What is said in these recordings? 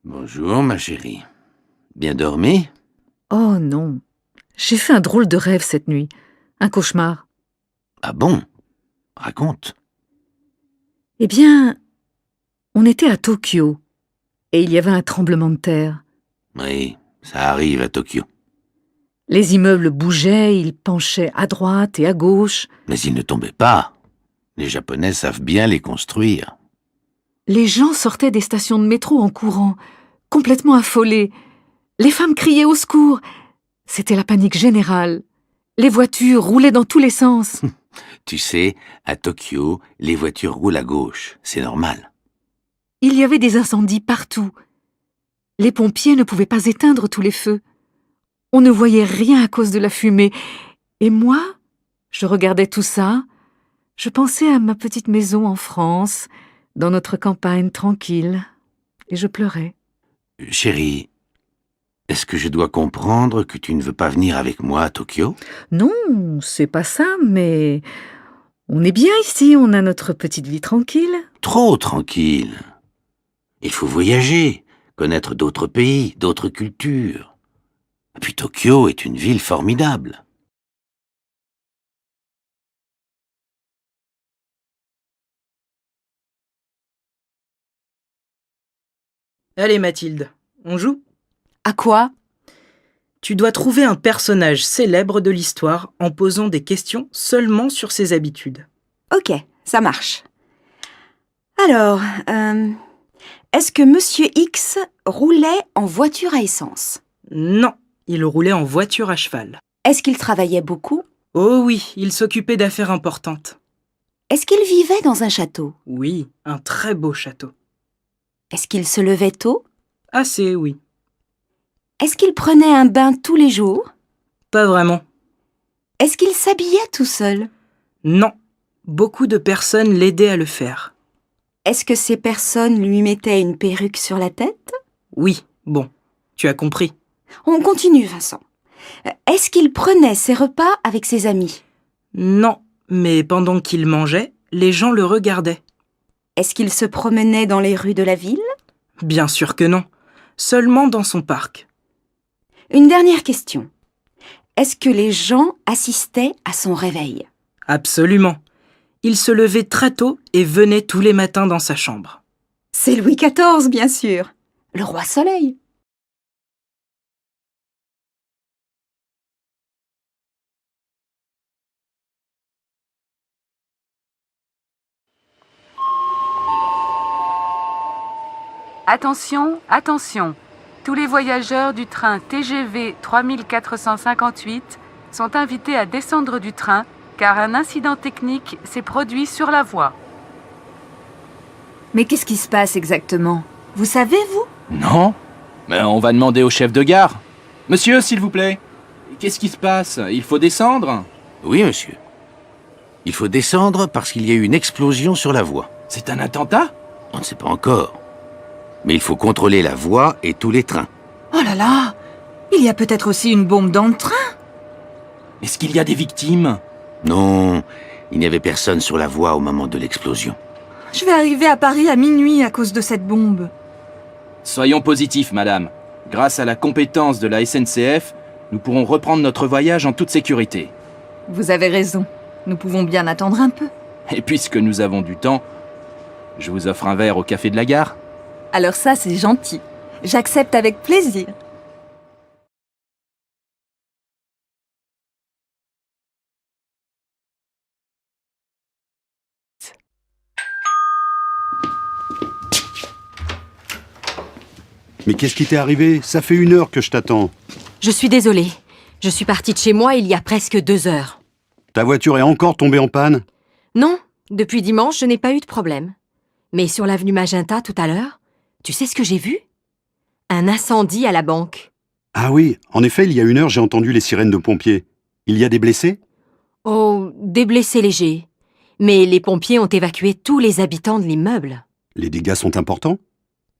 Bonjour, ma chérie. Bien dormi? Oh non, j'ai fait un drôle de rêve cette nuit. Un cauchemar. Ah bon? Raconte. Eh bien, on était à Tokyo et il y avait un tremblement de terre. Oui, ça arrive à Tokyo. Les immeubles bougeaient, ils penchaient à droite et à gauche. Mais ils ne tombaient pas. Les Japonais savent bien les construire. Les gens sortaient des stations de métro en courant, complètement affolés. Les femmes criaient au secours. C'était la panique générale. Les voitures roulaient dans tous les sens. Tu sais, à Tokyo, les voitures roulent à gauche. C'est normal. Il y avait des incendies partout. Les pompiers ne pouvaient pas éteindre tous les feux. On ne voyait rien à cause de la fumée. Et moi, je regardais tout ça. Je pensais à ma petite maison en France, dans notre campagne tranquille. Et je pleurais. Chérie, est-ce que je dois comprendre que tu ne veux pas venir avec moi à Tokyo? Non, c'est pas ça, mais on est bien ici, on a notre petite vie tranquille. Trop tranquille. Il faut voyager, connaître d'autres pays, d'autres cultures. Et puis Tokyo est une ville formidable. Allez Mathilde, on joue? À quoi? Tu dois trouver un personnage célèbre de l'histoire en posant des questions seulement sur ses habitudes. Ok, ça marche. Alors, est-ce que Monsieur X roulait en voiture à essence? Non, il roulait en voiture à cheval. Est-ce qu'il travaillait beaucoup? Oh oui, il s'occupait d'affaires importantes. Est-ce qu'il vivait dans un château? Oui, un très beau château. Est-ce qu'il se levait tôt? Assez, oui. Est-ce qu'il prenait un bain tous les jours? Pas vraiment. Est-ce qu'il s'habillait tout seul? Non, beaucoup de personnes l'aidaient à le faire. Est-ce que ces personnes lui mettaient une perruque sur la tête? Oui, bon, tu as compris. On continue, Vincent. Est-ce qu'il prenait ses repas avec ses amis? Non, mais pendant qu'il mangeait, les gens le regardaient. Est-ce qu'il se promenait dans les rues de la ville? Bien sûr que non, seulement dans son parc. Une dernière question. Est-ce que les gens assistaient à son réveil? Absolument. Il se levait très tôt et venait tous les matins dans sa chambre. C'est Louis XIV, bien sûr. Le roi Soleil. Attention, attention. Tous les voyageurs du train TGV 3458 sont invités à descendre du train car un incident technique s'est produit sur la voie. Mais qu'est-ce qui se passe exactement? Vous savez, vous? Non, mais on va demander au chef de gare. Monsieur, s'il vous plaît. Qu'est-ce qui se passe? Il faut descendre? Oui, monsieur. Il faut descendre parce qu'il y a eu une explosion sur la voie. C'est un attentat? On ne sait pas encore. Mais il faut contrôler la voie et tous les trains. Oh là là! Il y a peut-être aussi une bombe dans le train? Est-ce qu'il y a des victimes? Non, il n'y avait personne sur la voie au moment de l'explosion. Je vais arriver à Paris à minuit à cause de cette bombe. Soyons positifs, madame. Grâce à la compétence de la SNCF, nous pourrons reprendre notre voyage en toute sécurité. Vous avez raison. Nous pouvons bien attendre un peu. Et puisque nous avons du temps, je vous offre un verre au café de la gare. Alors ça, c'est gentil. J'accepte avec plaisir. Mais qu'est-ce qui t'est arrivé? Ça fait 1 heure que je t'attends. Je suis désolée. Je suis partie de chez moi il y a presque 2 heures. Ta voiture est encore tombée en panne? Non, depuis dimanche, je n'ai pas eu de problème. Mais sur l'avenue Magenta tout à l'heure, tu sais ce que j'ai vu? Un incendie à la banque. Ah oui, en effet, il y a 1 heure, j'ai entendu les sirènes de pompiers. Il y a des blessés? Oh, des blessés légers. Mais les pompiers ont évacué tous les habitants de l'immeuble. Les dégâts sont importants?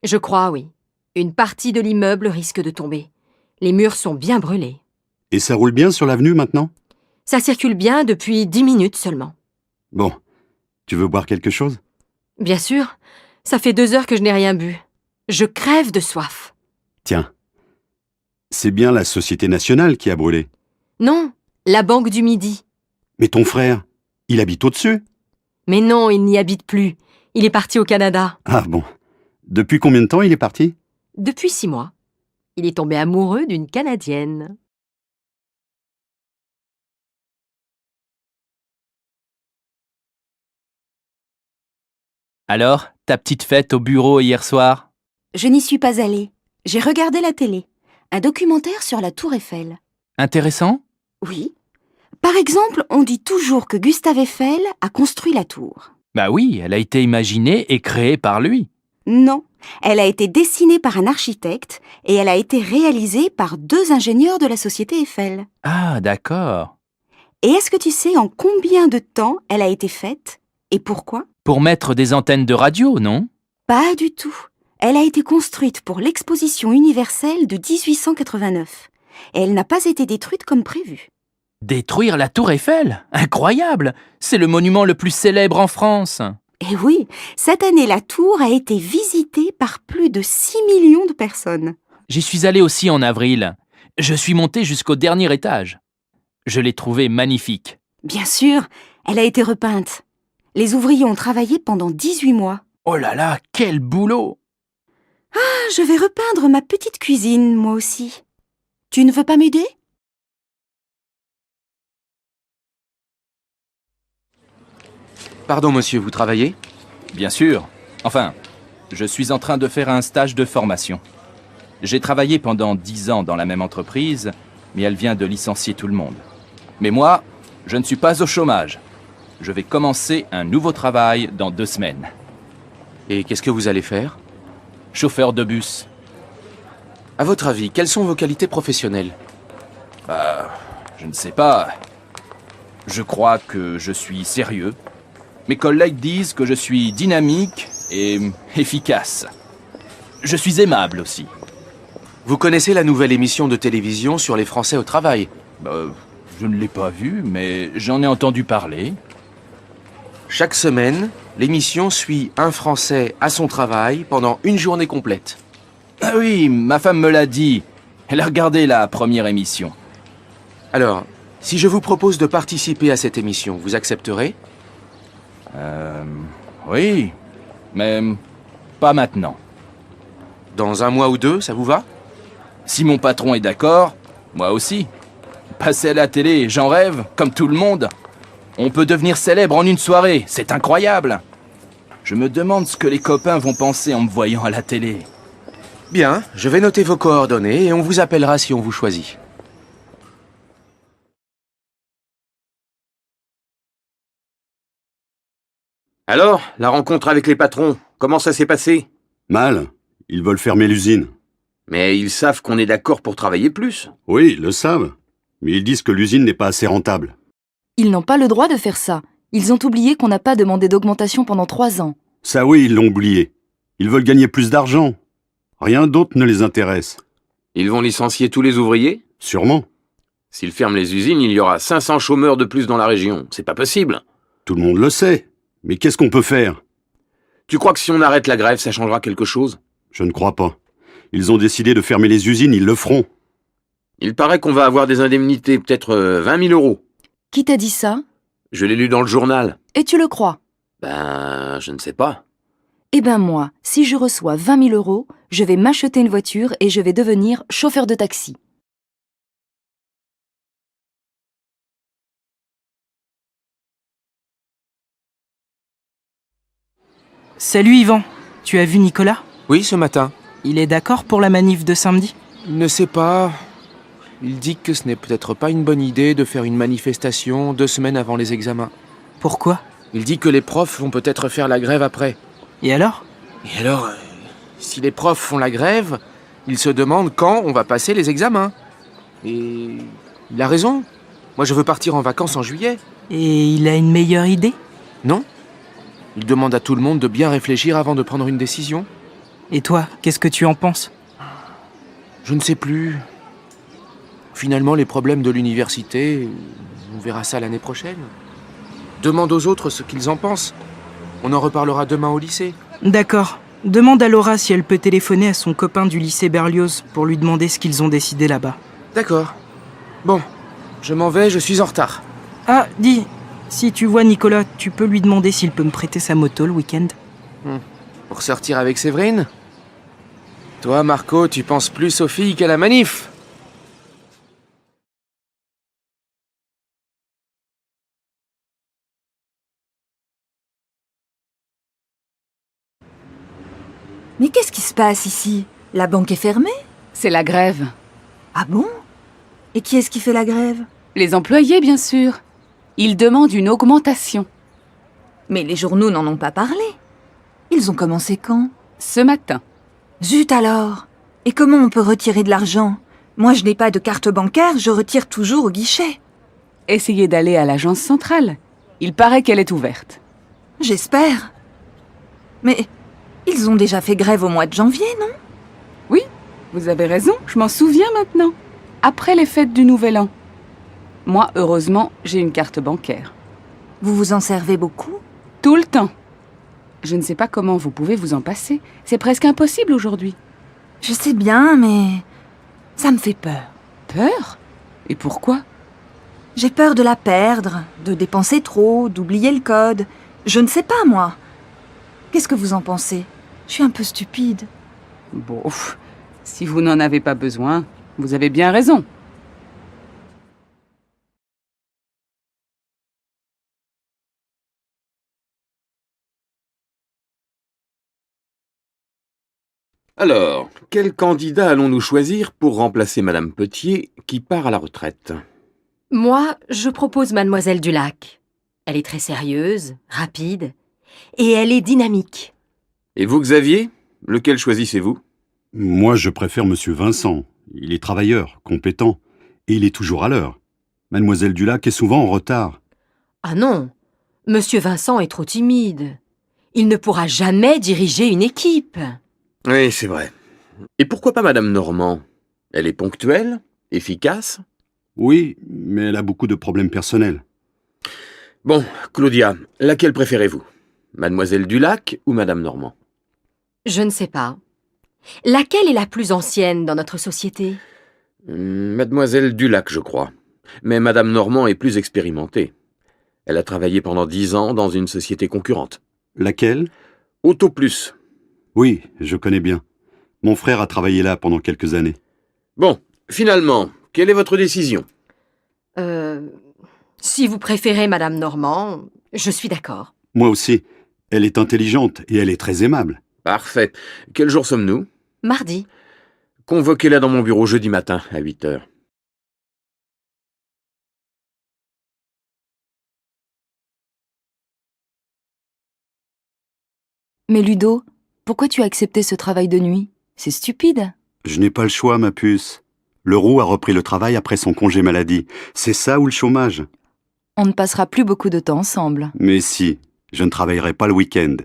Je crois, oui. Une partie de l'immeuble risque de tomber. Les murs sont bien brûlés. Et ça roule bien sur l'avenue maintenant? Ça circule bien depuis 10 minutes seulement. Bon, tu veux boire quelque chose? Bien sûr, ça fait 2 heures que je n'ai rien bu. Je crève de soif. Tiens, c'est bien la Société nationale qui a brûlé. Non, la Banque du Midi. Mais ton frère, il habite au-dessus. Mais non, il n'y habite plus. Il est parti au Canada. Ah bon. Depuis combien de temps il est parti? Depuis 6 mois. Il est tombé amoureux d'une Canadienne. Alors, ta petite fête au bureau hier soir? Je n'y suis pas allée. J'ai regardé la télé. Un documentaire sur la Tour Eiffel. Intéressant? Oui. Par exemple, on dit toujours que Gustave Eiffel a construit la tour. Bah oui, elle a été imaginée et créée par lui. Non, elle a été dessinée par un architecte et elle a été réalisée par 2 ingénieurs de la Société Eiffel. Ah, d'accord. Et est-ce que tu sais en combien de temps elle a été faite et pourquoi? Pour mettre des antennes de radio, non? Pas du tout. Elle a été construite pour l'exposition universelle de 1889. Et elle n'a pas été détruite comme prévu. Détruire la tour Eiffel? Incroyable! C'est le monument le plus célèbre en France. Et oui, cette année, la tour a été visitée par plus de 6 millions de personnes. J'y suis allé aussi en avril. Je suis monté jusqu'au dernier étage. Je l'ai trouvée magnifique. Bien sûr, elle a été repeinte. Les ouvriers ont travaillé pendant 18 mois. Oh là là, quel boulot! Ah, je vais repeindre ma petite cuisine, moi aussi. Tu ne veux pas m'aider? Pardon monsieur, vous travaillez? Bien sûr. Enfin, je suis en train de faire un stage de formation. J'ai travaillé pendant 10 ans dans la même entreprise, mais elle vient de licencier tout le monde. Mais moi, je ne suis pas au chômage. Je vais commencer un nouveau travail dans 2 semaines. Et qu'est-ce que vous allez faire? Chauffeur de bus. À votre avis, quelles sont vos qualités professionnelles? Je ne sais pas. Je crois que je suis sérieux. Mes collègues disent que je suis dynamique et efficace. Je suis aimable aussi. Vous connaissez la nouvelle émission de télévision sur les Français au travail? Je ne l'ai pas vue, mais j'en ai entendu parler. Chaque semaine, l'émission suit un Français à son travail pendant une journée complète. Ah oui, ma femme me l'a dit. Elle a regardé la première émission. Alors, si je vous propose de participer à cette émission, vous accepterez? Oui, mais pas maintenant. Dans 1 mois ou 2, ça vous va? Si mon patron est d'accord, moi aussi. Passer à la télé, j'en rêve, comme tout le monde. On peut devenir célèbre en une soirée, c'est incroyable. Je me demande ce que les copains vont penser en me voyant à la télé. Bien, je vais noter vos coordonnées et on vous appellera si on vous choisit. Alors, la rencontre avec les patrons, comment ça s'est passé? Mal. Ils veulent fermer l'usine. Mais ils savent qu'on est d'accord pour travailler plus. Oui, ils le savent. Mais ils disent que l'usine n'est pas assez rentable. Ils n'ont pas le droit de faire ça. Ils ont oublié qu'on n'a pas demandé d'augmentation pendant 3 ans. Ça oui, ils l'ont oublié. Ils veulent gagner plus d'argent. Rien d'autre ne les intéresse. Ils vont licencier tous les ouvriers? Sûrement. S'ils ferment les usines, il y aura 500 chômeurs de plus dans la région. C'est pas possible. Tout le monde le sait. Mais qu'est-ce qu'on peut faire? Tu crois que si on arrête la grève, ça changera quelque chose? Je ne crois pas. Ils ont décidé de fermer les usines, ils le feront. Il paraît qu'on va avoir des indemnités, peut-être 20 000 €. Qui t'a dit ça? Je l'ai lu dans le journal. Et tu le crois? Je ne sais pas. Eh ben moi, si je reçois 20 000 €, je vais m'acheter une voiture et je vais devenir chauffeur de taxi. Salut Yvan, tu as vu Nicolas? Oui, ce matin. Il est d'accord pour la manif de samedi? Il ne sait pas. Il dit que ce n'est peut-être pas une bonne idée de faire une manifestation 2 semaines avant les examens. Pourquoi? Il dit que les profs vont peut-être faire la grève après. Et alors? Et alors, si les profs font la grève, ils se demandent quand on va passer les examens. Et il a raison. Moi, je veux partir en vacances en juillet. Et il a une meilleure idée? Non? Il demande à tout le monde de bien réfléchir avant de prendre une décision. Et toi, qu'est-ce que tu en penses? Je ne sais plus. Finalement, les problèmes de l'université, on verra ça l'année prochaine. Demande aux autres ce qu'ils en pensent. On en reparlera demain au lycée. D'accord. Demande à Laura si elle peut téléphoner à son copain du lycée Berlioz pour lui demander ce qu'ils ont décidé là-bas. D'accord. Bon, je m'en vais, je suis en retard. Ah, dis, si tu vois Nicolas, tu peux lui demander s'il peut me prêter sa moto le week-end. Pour sortir avec Séverine? Toi, Marco, tu penses plus aux filles qu'à la manif. Mais qu'est-ce qui se passe ici? La banque est fermée? C'est la grève. Ah bon? Et qui est-ce qui fait la grève? Les employés, bien sûr. Ils demandent une augmentation. Mais les journaux n'en ont pas parlé. Ils ont commencé quand? Ce matin. Zut alors! Et comment on peut retirer de l'argent? Moi, je n'ai pas de carte bancaire, je retire toujours au guichet. Essayez d'aller à l'agence centrale. Il paraît qu'elle est ouverte. J'espère. Mais ils ont déjà fait grève au mois de janvier, non? Oui, vous avez raison, je m'en souviens maintenant. Après les fêtes du Nouvel An. Moi, heureusement, j'ai une carte bancaire. Vous vous en servez beaucoup? Tout le temps. Je ne sais pas comment vous pouvez vous en passer. C'est presque impossible aujourd'hui. Je sais bien, mais ça me fait peur. Peur? Et pourquoi? J'ai peur de la perdre, de dépenser trop, d'oublier le code. Je ne sais pas, moi. Qu'est-ce que vous en pensez? Je suis un peu stupide. Bon, si vous n'en avez pas besoin, vous avez bien raison. Alors, quel candidat allons-nous choisir pour remplacer Madame Petier, qui part à la retraite? Moi, je propose Mademoiselle Dulac. Elle est très sérieuse, rapide, et elle est dynamique. Et vous, Xavier? Lequel choisissez-vous? Moi, je préfère Monsieur Vincent. Il est travailleur, compétent, et il est toujours à l'heure. Mademoiselle Dulac est souvent en retard. Ah non, Monsieur Vincent est trop timide. Il ne pourra jamais diriger une équipe. Oui, c'est vrai. Et pourquoi pas Madame Normand? Elle est ponctuelle, efficace? Oui, mais elle a beaucoup de problèmes personnels. Bon, Claudia, laquelle préférez-vous? Mademoiselle Dulac ou Madame Normand? Je ne sais pas. Laquelle est la plus ancienne dans notre société? Mademoiselle Dulac, je crois. Mais Madame Normand est plus expérimentée. Elle a travaillé pendant 10 ans dans une société concurrente. Laquelle? Auto Plus. Oui, je connais bien. Mon frère a travaillé là pendant quelques années. Bon, finalement, quelle est votre décision? Si vous préférez Madame Normand, je suis d'accord. Moi aussi. Elle est intelligente et elle est très aimable. Parfait. Quel jour sommes-nous? Mardi. Convoquez-la dans mon bureau jeudi matin à 8 heures. Mais Ludo, pourquoi tu as accepté ce travail de nuit? C'est stupide. Je n'ai pas le choix, ma puce. Leroux a repris le travail après son congé maladie. C'est ça ou le chômage? On ne passera plus beaucoup de temps ensemble. Mais si, je ne travaillerai pas le week-end.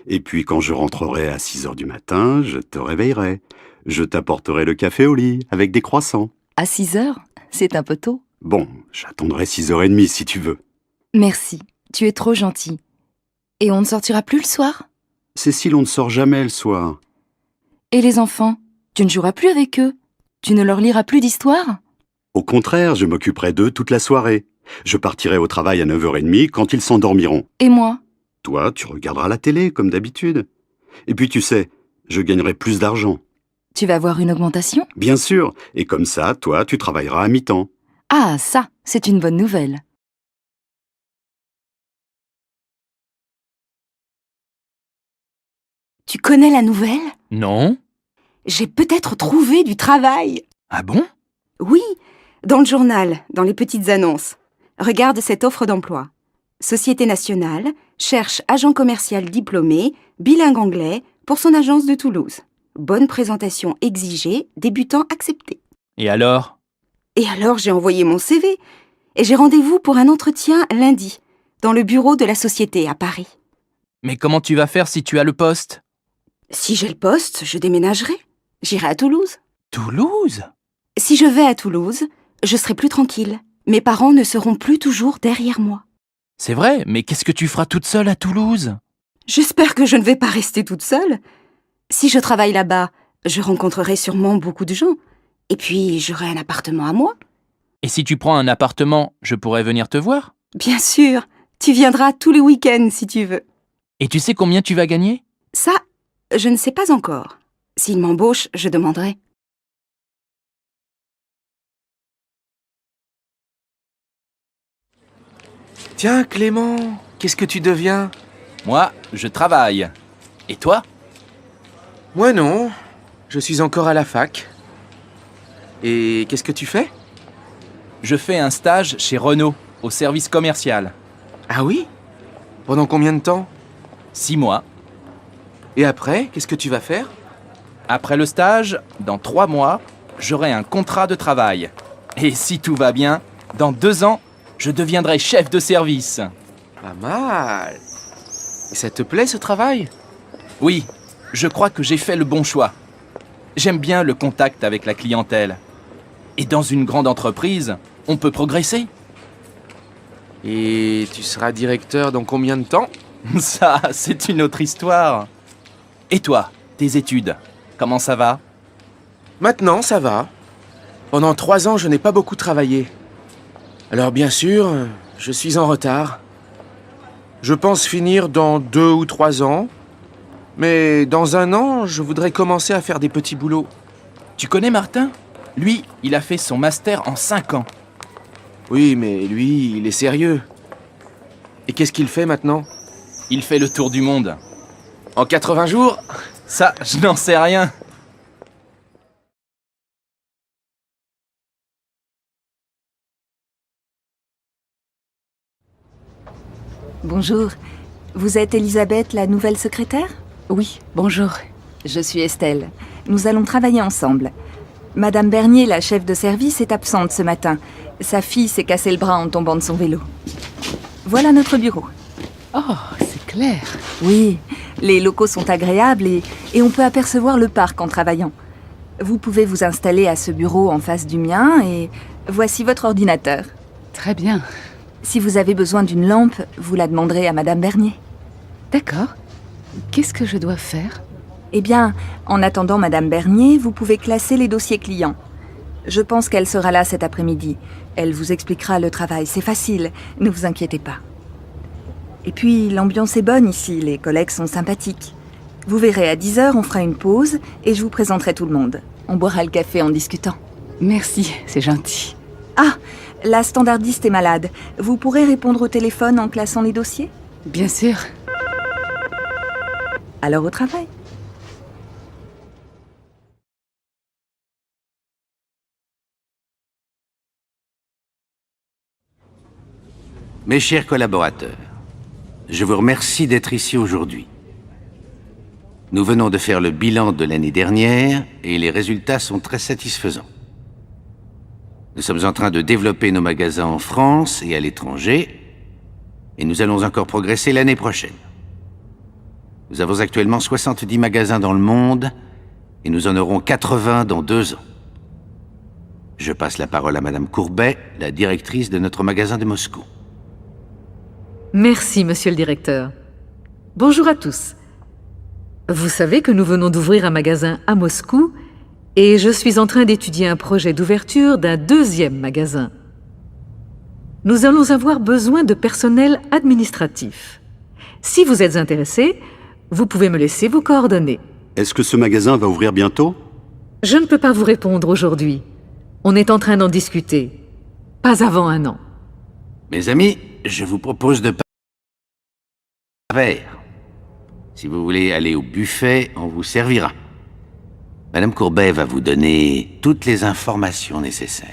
Et puis quand je rentrerai à 6 heures du matin, je te réveillerai. Je t'apporterai le café au lit, avec des croissants. À 6 heures? C'est un peu tôt. Bon, j'attendrai 6h30 si tu veux. Merci, tu es trop gentil. Et on ne sortira plus le soir? Cécile, on ne sort jamais le soir. Et les enfants? Tu ne joueras plus avec eux? Tu ne leur liras plus d'histoires? Au contraire, je m'occuperai d'eux toute la soirée. Je partirai au travail à 9h30 quand ils s'endormiront. Et moi? Toi, tu regarderas la télé, comme d'habitude. Et puis tu sais, je gagnerai plus d'argent. Tu vas avoir une augmentation? Bien sûr, et comme ça, toi, tu travailleras à mi-temps. Ah, ça, c'est une bonne nouvelle. Tu connais la nouvelle? Non? J'ai peut-être trouvé du travail. Ah bon? Oui, dans le journal, dans les petites annonces. Regarde cette offre d'emploi. Société nationale cherche agent commercial diplômé, bilingue anglais, pour son agence de Toulouse. Bonne présentation exigée, débutant accepté. Et alors? Et alors, j'ai envoyé mon CV. Et j'ai rendez-vous pour un entretien lundi, dans le bureau de la société à Paris. Mais comment tu vas faire si tu as le poste? Si j'ai le poste, je déménagerai. J'irai à Toulouse. Toulouse? Si je vais à Toulouse, je serai plus tranquille. Mes parents ne seront plus toujours derrière moi. C'est vrai, mais qu'est-ce que tu feras toute seule à Toulouse? J'espère que je ne vais pas rester toute seule. Si je travaille là-bas, je rencontrerai sûrement beaucoup de gens. Et puis, j'aurai un appartement à moi. Et si tu prends un appartement, je pourrais venir te voir? Bien sûr, tu viendras tous les week-ends si tu veux. Et tu sais combien tu vas gagner? Ça, je ne sais pas encore. S'il m'embauche, je demanderai. Tiens, Clément, qu'est-ce que tu deviens? Moi, je travaille. Et toi? Moi non, je suis encore à la fac. Et qu'est-ce que tu fais? Je fais un stage chez Renault, au service commercial. Ah oui? Pendant combien de temps? 6 mois. Et après, qu'est-ce que tu vas faire? Après le stage, dans 3 mois, j'aurai un contrat de travail. Et si tout va bien, dans 2 ans, je deviendrai chef de service. Pas mal. Et ça te plaît ce travail? Oui, je crois que j'ai fait le bon choix. J'aime bien le contact avec la clientèle. Et dans une grande entreprise, on peut progresser. Et tu seras directeur dans combien de temps? Ça, c'est une autre histoire. Et toi, tes études, comment ça va? Maintenant, ça va. Pendant 3 ans, je n'ai pas beaucoup travaillé. Alors bien sûr, je suis en retard. Je pense finir dans 2 ou 3 ans. Mais dans 1 an, je voudrais commencer à faire des petits boulots. Tu connais Martin? Lui, il a fait son master en 5 ans. Oui, mais lui, il est sérieux. Et qu'est-ce qu'il fait maintenant? Il fait le tour du monde. En 80 jours? Ça, je n'en sais rien. Bonjour. Vous êtes Elisabeth, la nouvelle secrétaire? Oui, bonjour. Je suis Estelle. Nous allons travailler ensemble. Madame Bernier, la chef de service, est absente ce matin. Sa fille s'est cassé le bras en tombant de son vélo. Voilà notre bureau. Oh, c'est clair. Oui, les locaux sont agréables et on peut apercevoir le parc en travaillant. Vous pouvez vous installer à ce bureau en face du mien et voici votre ordinateur. Très bien. Si vous avez besoin d'une lampe, vous la demanderez à Madame Bernier. D'accord. Qu'est-ce que je dois faire? Eh bien, en attendant Madame Bernier, vous pouvez classer les dossiers clients. Je pense qu'elle sera là cet après-midi. Elle vous expliquera le travail, c'est facile, ne vous inquiétez pas. Et puis, l'ambiance est bonne ici, les collègues sont sympathiques. Vous verrez, à 10h, on fera une pause et je vous présenterai tout le monde. On boira le café en discutant. Merci, c'est gentil. Ah, la standardiste est malade. Vous pourrez répondre au téléphone en classant les dossiers? Bien sûr. Alors au travail. Mes chers collaborateurs, je vous remercie d'être ici aujourd'hui. Nous venons de faire le bilan de l'année dernière et les résultats sont très satisfaisants. Nous sommes en train de développer nos magasins en France et à l'étranger et nous allons encore progresser l'année prochaine. Nous avons actuellement 70 magasins dans le monde et nous en aurons 80 dans 2 ans. Je passe la parole à Madame Courbet, la directrice de notre magasin de Moscou. Merci, monsieur le directeur. Bonjour à tous. Vous savez que nous venons d'ouvrir un magasin à Moscou et je suis en train d'étudier un projet d'ouverture d'un 2e magasin. Nous allons avoir besoin de personnel administratif. Si vous êtes intéressé, vous pouvez me laisser vos coordonnées. Est-ce que ce magasin va ouvrir bientôt? Je ne peux pas vous répondre aujourd'hui. On est en train d'en discuter. Pas avant 1 an. Mes amis, je vous propose de passer un verre. Si vous voulez aller au buffet, on vous servira. Madame Courbet va vous donner toutes les informations nécessaires.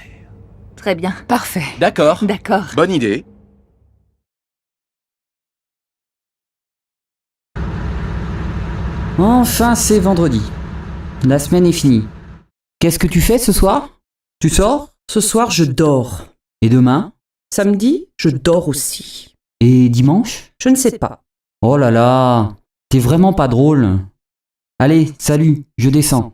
Très bien. Parfait. D'accord. D'accord. Bonne idée. Enfin, c'est vendredi. La semaine est finie. Qu'est-ce que tu fais ce soir? Tu sors? Ce soir, je dors. Et demain? Samedi, je dors aussi. Et dimanche? Je ne sais pas. Oh là là, t'es vraiment pas drôle. Allez, salut, je descends.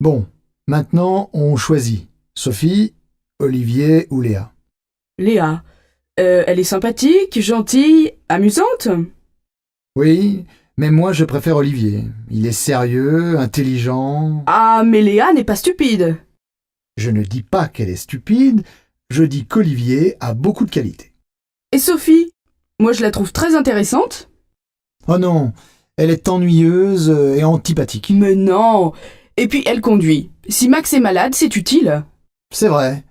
Bon, maintenant on choisit. Sophie, Olivier ou Léa? Léa. Elle est sympathique, gentille, amusante? Oui, mais moi je préfère Olivier. Il est sérieux, intelligent. Ah, mais Léa n'est pas stupide. Je ne dis pas qu'elle est stupide, je dis qu'Olivier a beaucoup de qualités. Et Sophie? Moi je la trouve très intéressante. Oh non, elle est ennuyeuse et antipathique. Mais non. Et puis elle conduit. Si Max est malade, c'est utile. C'est vrai.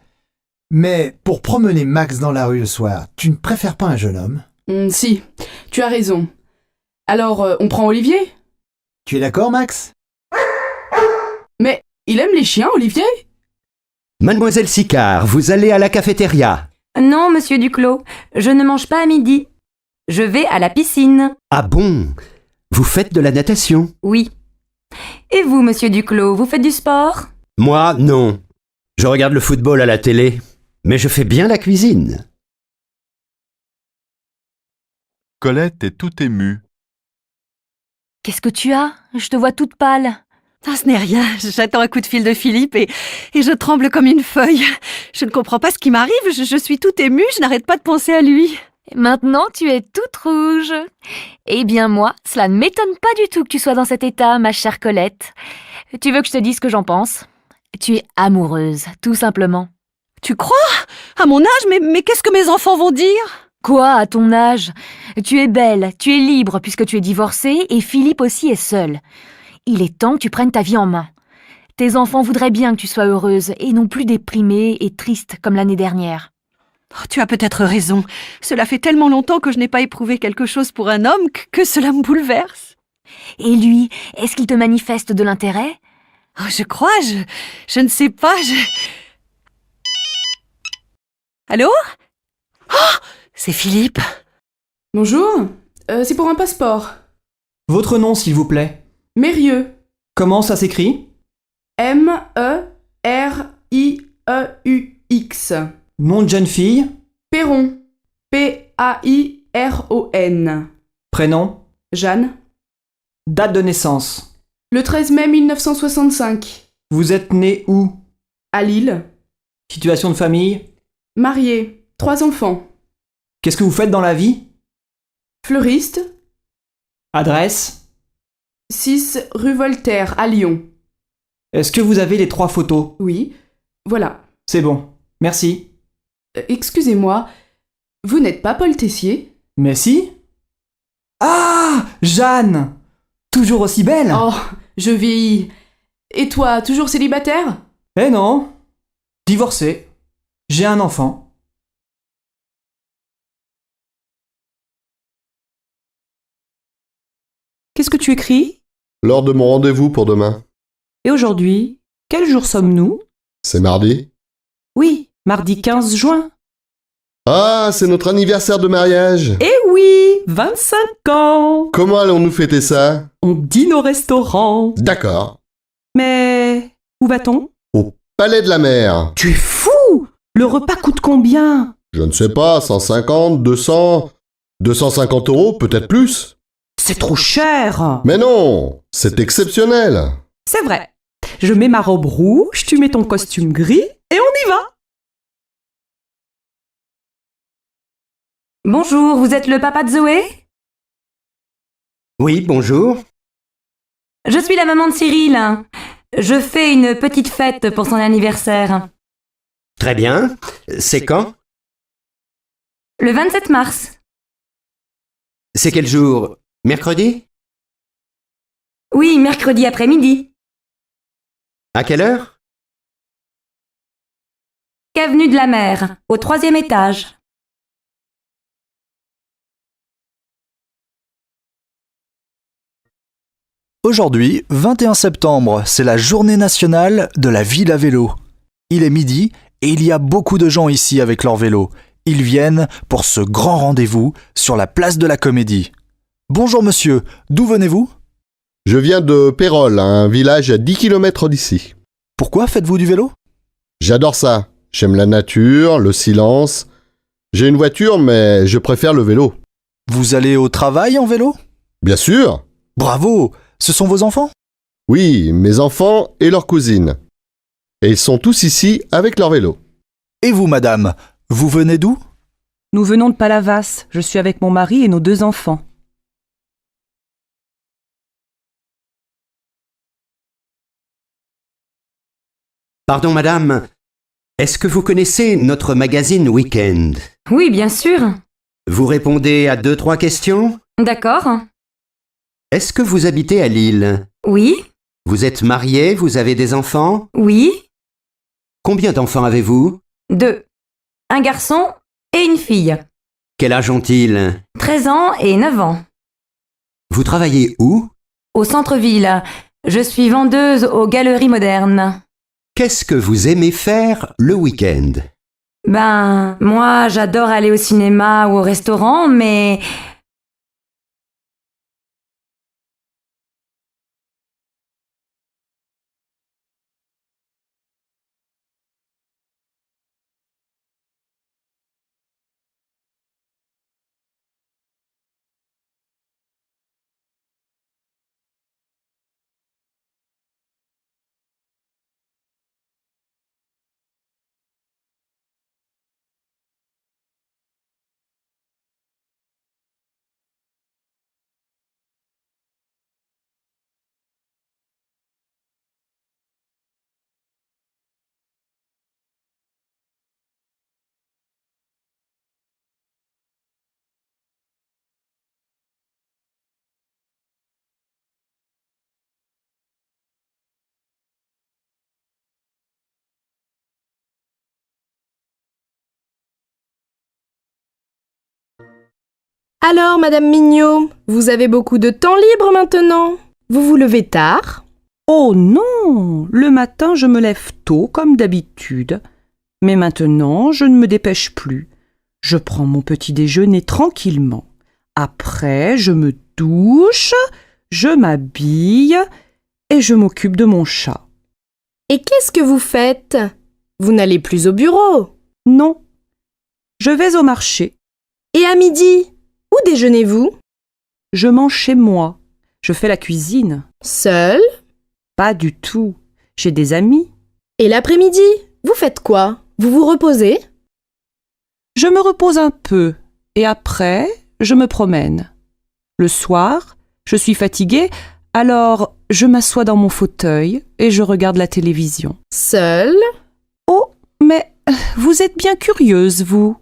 Mais pour promener Max dans la rue le soir, tu ne préfères pas un jeune homme? Si, tu as raison. Alors, on prend Olivier? Tu es d'accord, Max? Mais il aime les chiens, Olivier? Mademoiselle Sicard, vous allez à la cafétéria? Non, monsieur Duclos, je ne mange pas à midi. Je vais à la piscine. Ah bon? Vous faites de la natation? Oui. Et vous, monsieur Duclos, vous faites du sport? Moi, non. Je regarde le football à la télé, mais je fais bien la cuisine. Colette est toute émue. Qu'est-ce que tu as? Je te vois toute pâle. Ah, ce n'est rien, j'attends un coup de fil de Philippe et je tremble comme une feuille. Je ne comprends pas ce qui m'arrive, je suis toute émue, je n'arrête pas de penser à lui. Et maintenant, tu es toute rouge. Eh bien moi, cela ne m'étonne pas du tout que tu sois dans cet état, ma chère Colette. Tu veux que je te dise ce que j'en pense? Tu es amoureuse, tout simplement. Tu crois? À mon âge, mais qu'est-ce que mes enfants vont dire? Quoi, à ton âge? Tu es belle, tu es libre puisque tu es divorcée et Philippe aussi est seul. Il est temps que tu prennes ta vie en main. Tes enfants voudraient bien que tu sois heureuse et non plus déprimée et triste comme l'année dernière. Oh, tu as peut-être raison. Cela fait tellement longtemps que je n'ai pas éprouvé quelque chose pour un homme que cela me bouleverse. Et lui, est-ce qu'il te manifeste de l'intérêt? Oh, je crois, je ne sais pas, Allô? Oh, c'est Philippe. Bonjour, c'est pour un passeport. Votre nom, s'il vous plaît? Mérieux. Comment ça s'écrit? M-E-R-I-E-U-X. Nom de jeune fille? Perron. P-A-I-R-O-N. Prénom? Jeanne. Date de naissance? Le 13 mai 1965. Vous êtes né où? À Lille. Situation de famille? Marié. 3 enfants. Qu'est-ce que vous faites dans la vie? Fleuriste. Adresse? 6 rue Voltaire, à Lyon. Est-ce que vous avez les 3 photos? Oui, voilà. C'est bon, merci. Excusez-moi, vous n'êtes pas Paul Tessier? Mais si. Ah, Jeanne! Toujours aussi belle? Oh, je vieillis. Et toi, toujours célibataire? Eh non, divorcé. J'ai un enfant. Qu'est-ce que tu écris? Lors de mon rendez-vous pour demain. Et aujourd'hui, quel jour sommes-nous? C'est mardi? Oui, mardi 15 juin. Ah, c'est notre anniversaire de mariage. Eh oui, 25 ans. Comment allons-nous fêter ça? On dîne au restaurant. D'accord. Mais où va-t-on? Au Palais de la Mer. Tu es fou! Le repas coûte combien? Je ne sais pas, 150, 200, 250 €, peut-être plus. C'est trop cher. Mais non, c'est exceptionnel. C'est vrai. Je mets ma robe rouge, tu mets ton costume gris et on y va. Bonjour, vous êtes le papa de Zoé? Oui, bonjour. Je suis la maman de Cyril. Je fais une petite fête pour son anniversaire. Très bien. C'est quand? Le 27 mars. C'est quel jour? Mercredi? Oui, mercredi après-midi. À quelle heure? Avenue de la Mer, au 3e étage. Aujourd'hui, 21 septembre, c'est la journée nationale de la ville à vélo. Il est midi et il y a beaucoup de gens ici avec leur vélo. Ils viennent pour ce grand rendez-vous sur la place de la Comédie. Bonjour monsieur, d'où venez-vous? Je viens de Pérol, un village à 10 km d'ici. Pourquoi faites-vous du vélo? J'adore ça. J'aime la nature, le silence. J'ai une voiture, mais je préfère le vélo. Vous allez au travail en vélo? Bien sûr. Bravo! Ce sont vos enfants? Oui, mes enfants et leurs cousines. Et ils sont tous ici avec leur vélo. Et vous, madame, vous venez d'où? Nous venons de Palavas. Je suis avec mon mari et nos 2 enfants. Pardon, madame. Est-ce que vous connaissez notre magazine Week-end? Oui, bien sûr. Vous répondez à 2-3 questions? D'accord. Est-ce que vous habitez à Lille? Oui. Vous êtes marié? Vous avez des enfants? Oui. Combien d'enfants avez-vous? 2. Un garçon et une fille. Quel âge ont-ils? 13 ans et 9 ans. Vous travaillez où? Au centre-ville. Je suis vendeuse aux galeries modernes. Qu'est-ce que vous aimez faire le week-end? Ben, moi, j'adore aller au cinéma ou au restaurant, mais... Alors, Madame Mignot, vous avez beaucoup de temps libre maintenant? Vous vous levez tard? Oh non, le matin je me lève tôt comme d'habitude. Mais maintenant je ne me dépêche plus. Je prends mon petit déjeuner tranquillement. Après je me douche, je m'habille et je m'occupe de mon chat. Et qu'est-ce que vous faites? Vous n'allez plus au bureau? Non, je vais au marché. Et à midi? Où déjeunez-vous? Je mange chez moi. Je fais la cuisine. Seul? Pas du tout. J'ai des amis. Et l'après-midi, vous faites quoi? Vous vous reposez? Je me repose un peu et après, je me promène. Le soir, je suis fatiguée, alors je m'assois dans mon fauteuil et je regarde la télévision. Seule? Oh, mais vous êtes bien curieuse, vous.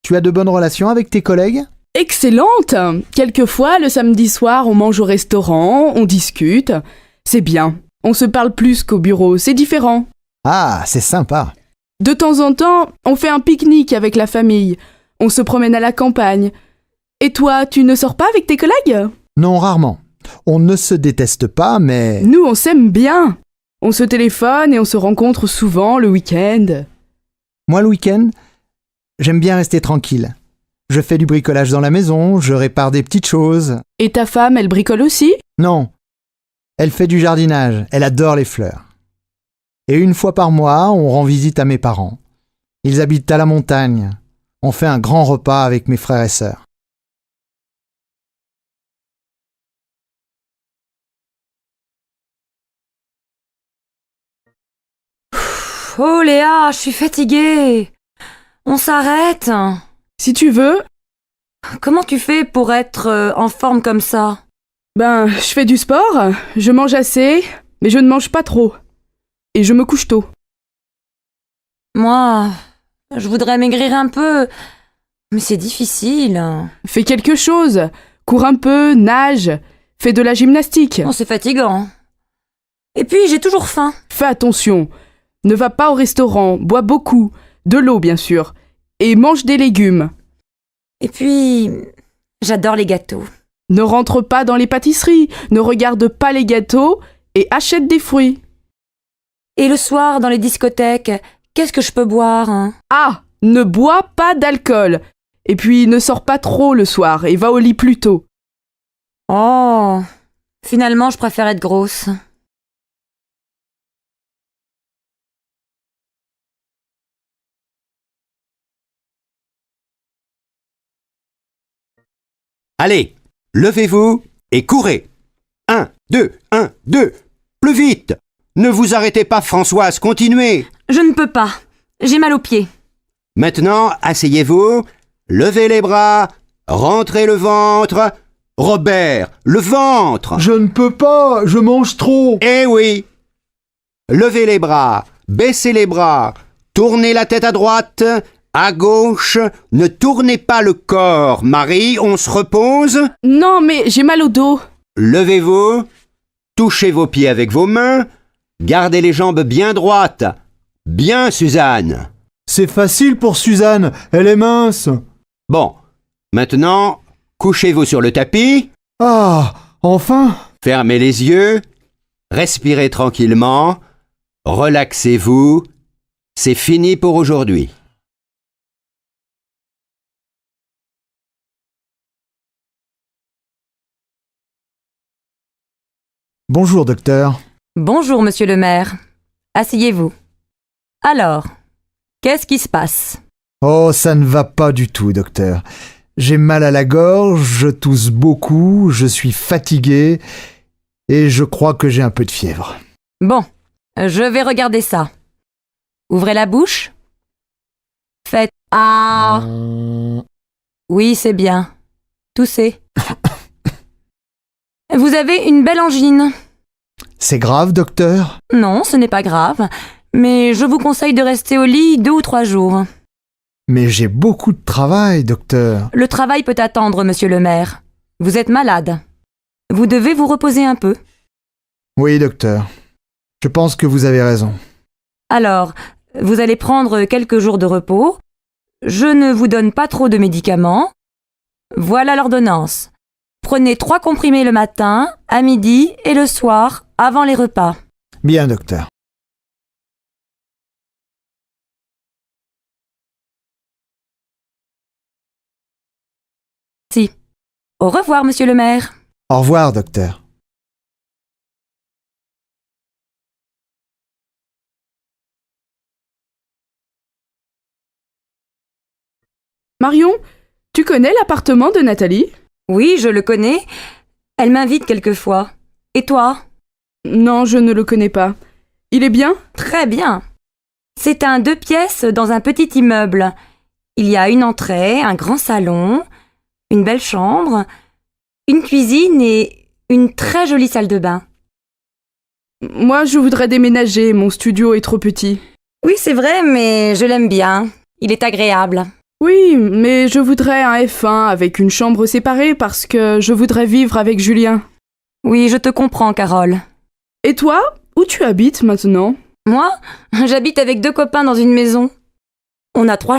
Tu as de bonnes relations avec tes collègues? Excellente! Quelquefois, le samedi soir, on mange au restaurant, on discute. C'est bien. On se parle plus qu'au bureau, c'est différent. Ah, c'est sympa. De temps en temps, on fait un pique-nique avec la famille. On se promène à la campagne. Et toi, tu ne sors pas avec tes collègues? Non, rarement. On ne se déteste pas, mais... Nous, on s'aime bien. On se téléphone et on se rencontre souvent le week-end. Moi, le week-end, j'aime bien rester tranquille. Je fais du bricolage dans la maison, je répare des petites choses. Et ta femme, elle bricole aussi? Non. Elle fait du jardinage, elle adore les fleurs. Et une fois par mois, on rend visite à mes parents. Ils habitent à la montagne. On fait un grand repas avec mes frères et sœurs. Oh Léa, je suis fatiguée. On s'arrête? Si tu veux. Comment tu fais pour être en forme comme ça? Ben, je fais du sport, je mange assez, mais je ne mange pas trop. Et je me couche tôt. Moi, je voudrais maigrir un peu, mais c'est difficile. Fais quelque chose. Cours un peu, nage, fais de la gymnastique. Oh, c'est fatigant. Et puis, j'ai toujours faim. Fais attention. Ne va pas au restaurant, bois beaucoup. De l'eau, bien sûr. Et mange des légumes. Et puis, j'adore les gâteaux. Ne rentre pas dans les pâtisseries, ne regarde pas les gâteaux et achète des fruits. Et le soir, dans les discothèques, qu'est-ce que je peux boire, hein? Ah, ne bois pas d'alcool. Et puis, ne sors pas trop le soir et va au lit plus tôt. Oh, finalement, je préfère être grosse. Allez, levez-vous et courez. 1, 2, 1, 2. Plus vite. Ne vous arrêtez pas, Françoise, continuez. Je ne peux pas. J'ai mal aux pieds. Maintenant, asseyez-vous. Levez les bras, rentrez le ventre. Robert, le ventre. Je ne peux pas, je mange trop. Eh oui. Levez les bras, baissez les bras, tournez la tête à droite, à gauche, ne tournez pas le corps. Marie, on se repose. Non, mais j'ai mal au dos. Levez-vous, touchez vos pieds avec vos mains, gardez les jambes bien droites. Bien, Suzanne. C'est facile pour Suzanne, elle est mince. Bon, maintenant, couchez-vous sur le tapis. Ah, enfin. Fermez les yeux, respirez tranquillement, relaxez-vous. C'est fini pour aujourd'hui. Bonjour, docteur. Bonjour, monsieur le maire. Asseyez-vous. Alors, qu'est-ce qui se passe? Oh, ça ne va pas du tout, docteur. J'ai mal à la gorge, je tousse beaucoup, je suis fatigué et je crois que j'ai un peu de fièvre. Bon, je vais regarder ça. Ouvrez la bouche. Faites ah. Oui, c'est bien. Toussez. Vous avez une belle angine. C'est grave, docteur? Non, ce n'est pas grave, mais je vous conseille de rester au lit 2 ou 3 jours. Mais j'ai beaucoup de travail, docteur. Le travail peut attendre, monsieur le maire. Vous êtes malade. Vous devez vous reposer un peu. Oui, docteur. Je pense que vous avez raison. Alors, vous allez prendre quelques jours de repos. Je ne vous donne pas trop de médicaments. Voilà l'ordonnance. Prenez 3 comprimés le matin, à midi et le soir, avant les repas. Bien, docteur. Si. Au revoir, monsieur le maire. Au revoir, docteur. Marion, tu connais l'appartement de Nathalie? Oui, je le connais. Elle m'invite quelquefois. Et toi? Non, je ne le connais pas. Il est bien? Très bien. C'est un 2 pièces dans un petit immeuble. Il y a une entrée, un grand salon, une belle chambre, une cuisine et une très jolie salle de bain. Moi, je voudrais déménager, mon studio est trop petit. Oui, c'est vrai, mais je l'aime bien. Il est agréable. Oui, mais je voudrais un F1 avec une chambre séparée parce que je voudrais vivre avec Julien. Oui, je te comprends, Carole. Et toi, où tu habites maintenant? Moi, j'habite avec 2 copains dans une maison. On a 3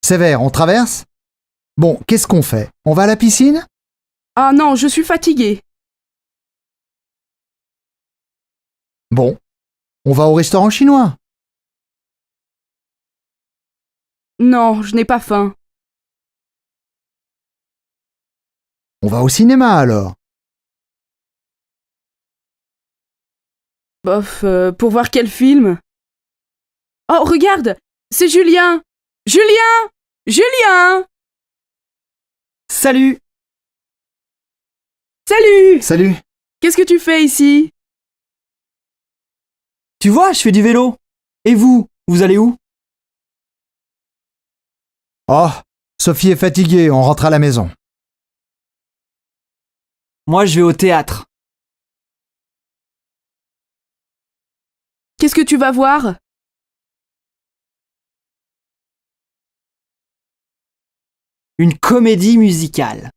Sévère, on traverse? Bon, qu'est-ce qu'on fait? On va à la piscine? Ah non, je suis fatiguée. Bon, on va au restaurant chinois. Non, je n'ai pas faim. On va au cinéma alors. Bof, pour voir quel film? Oh, regarde, c'est Julien! Julien! Julien! Salut! Salut! Salut! Qu'est-ce que tu fais ici? Tu vois, je fais du vélo. Et vous, vous allez où? Oh, Sophie est fatiguée, on rentre à la maison. Moi, je vais au théâtre. Qu'est-ce que tu vas voir? Une comédie musicale.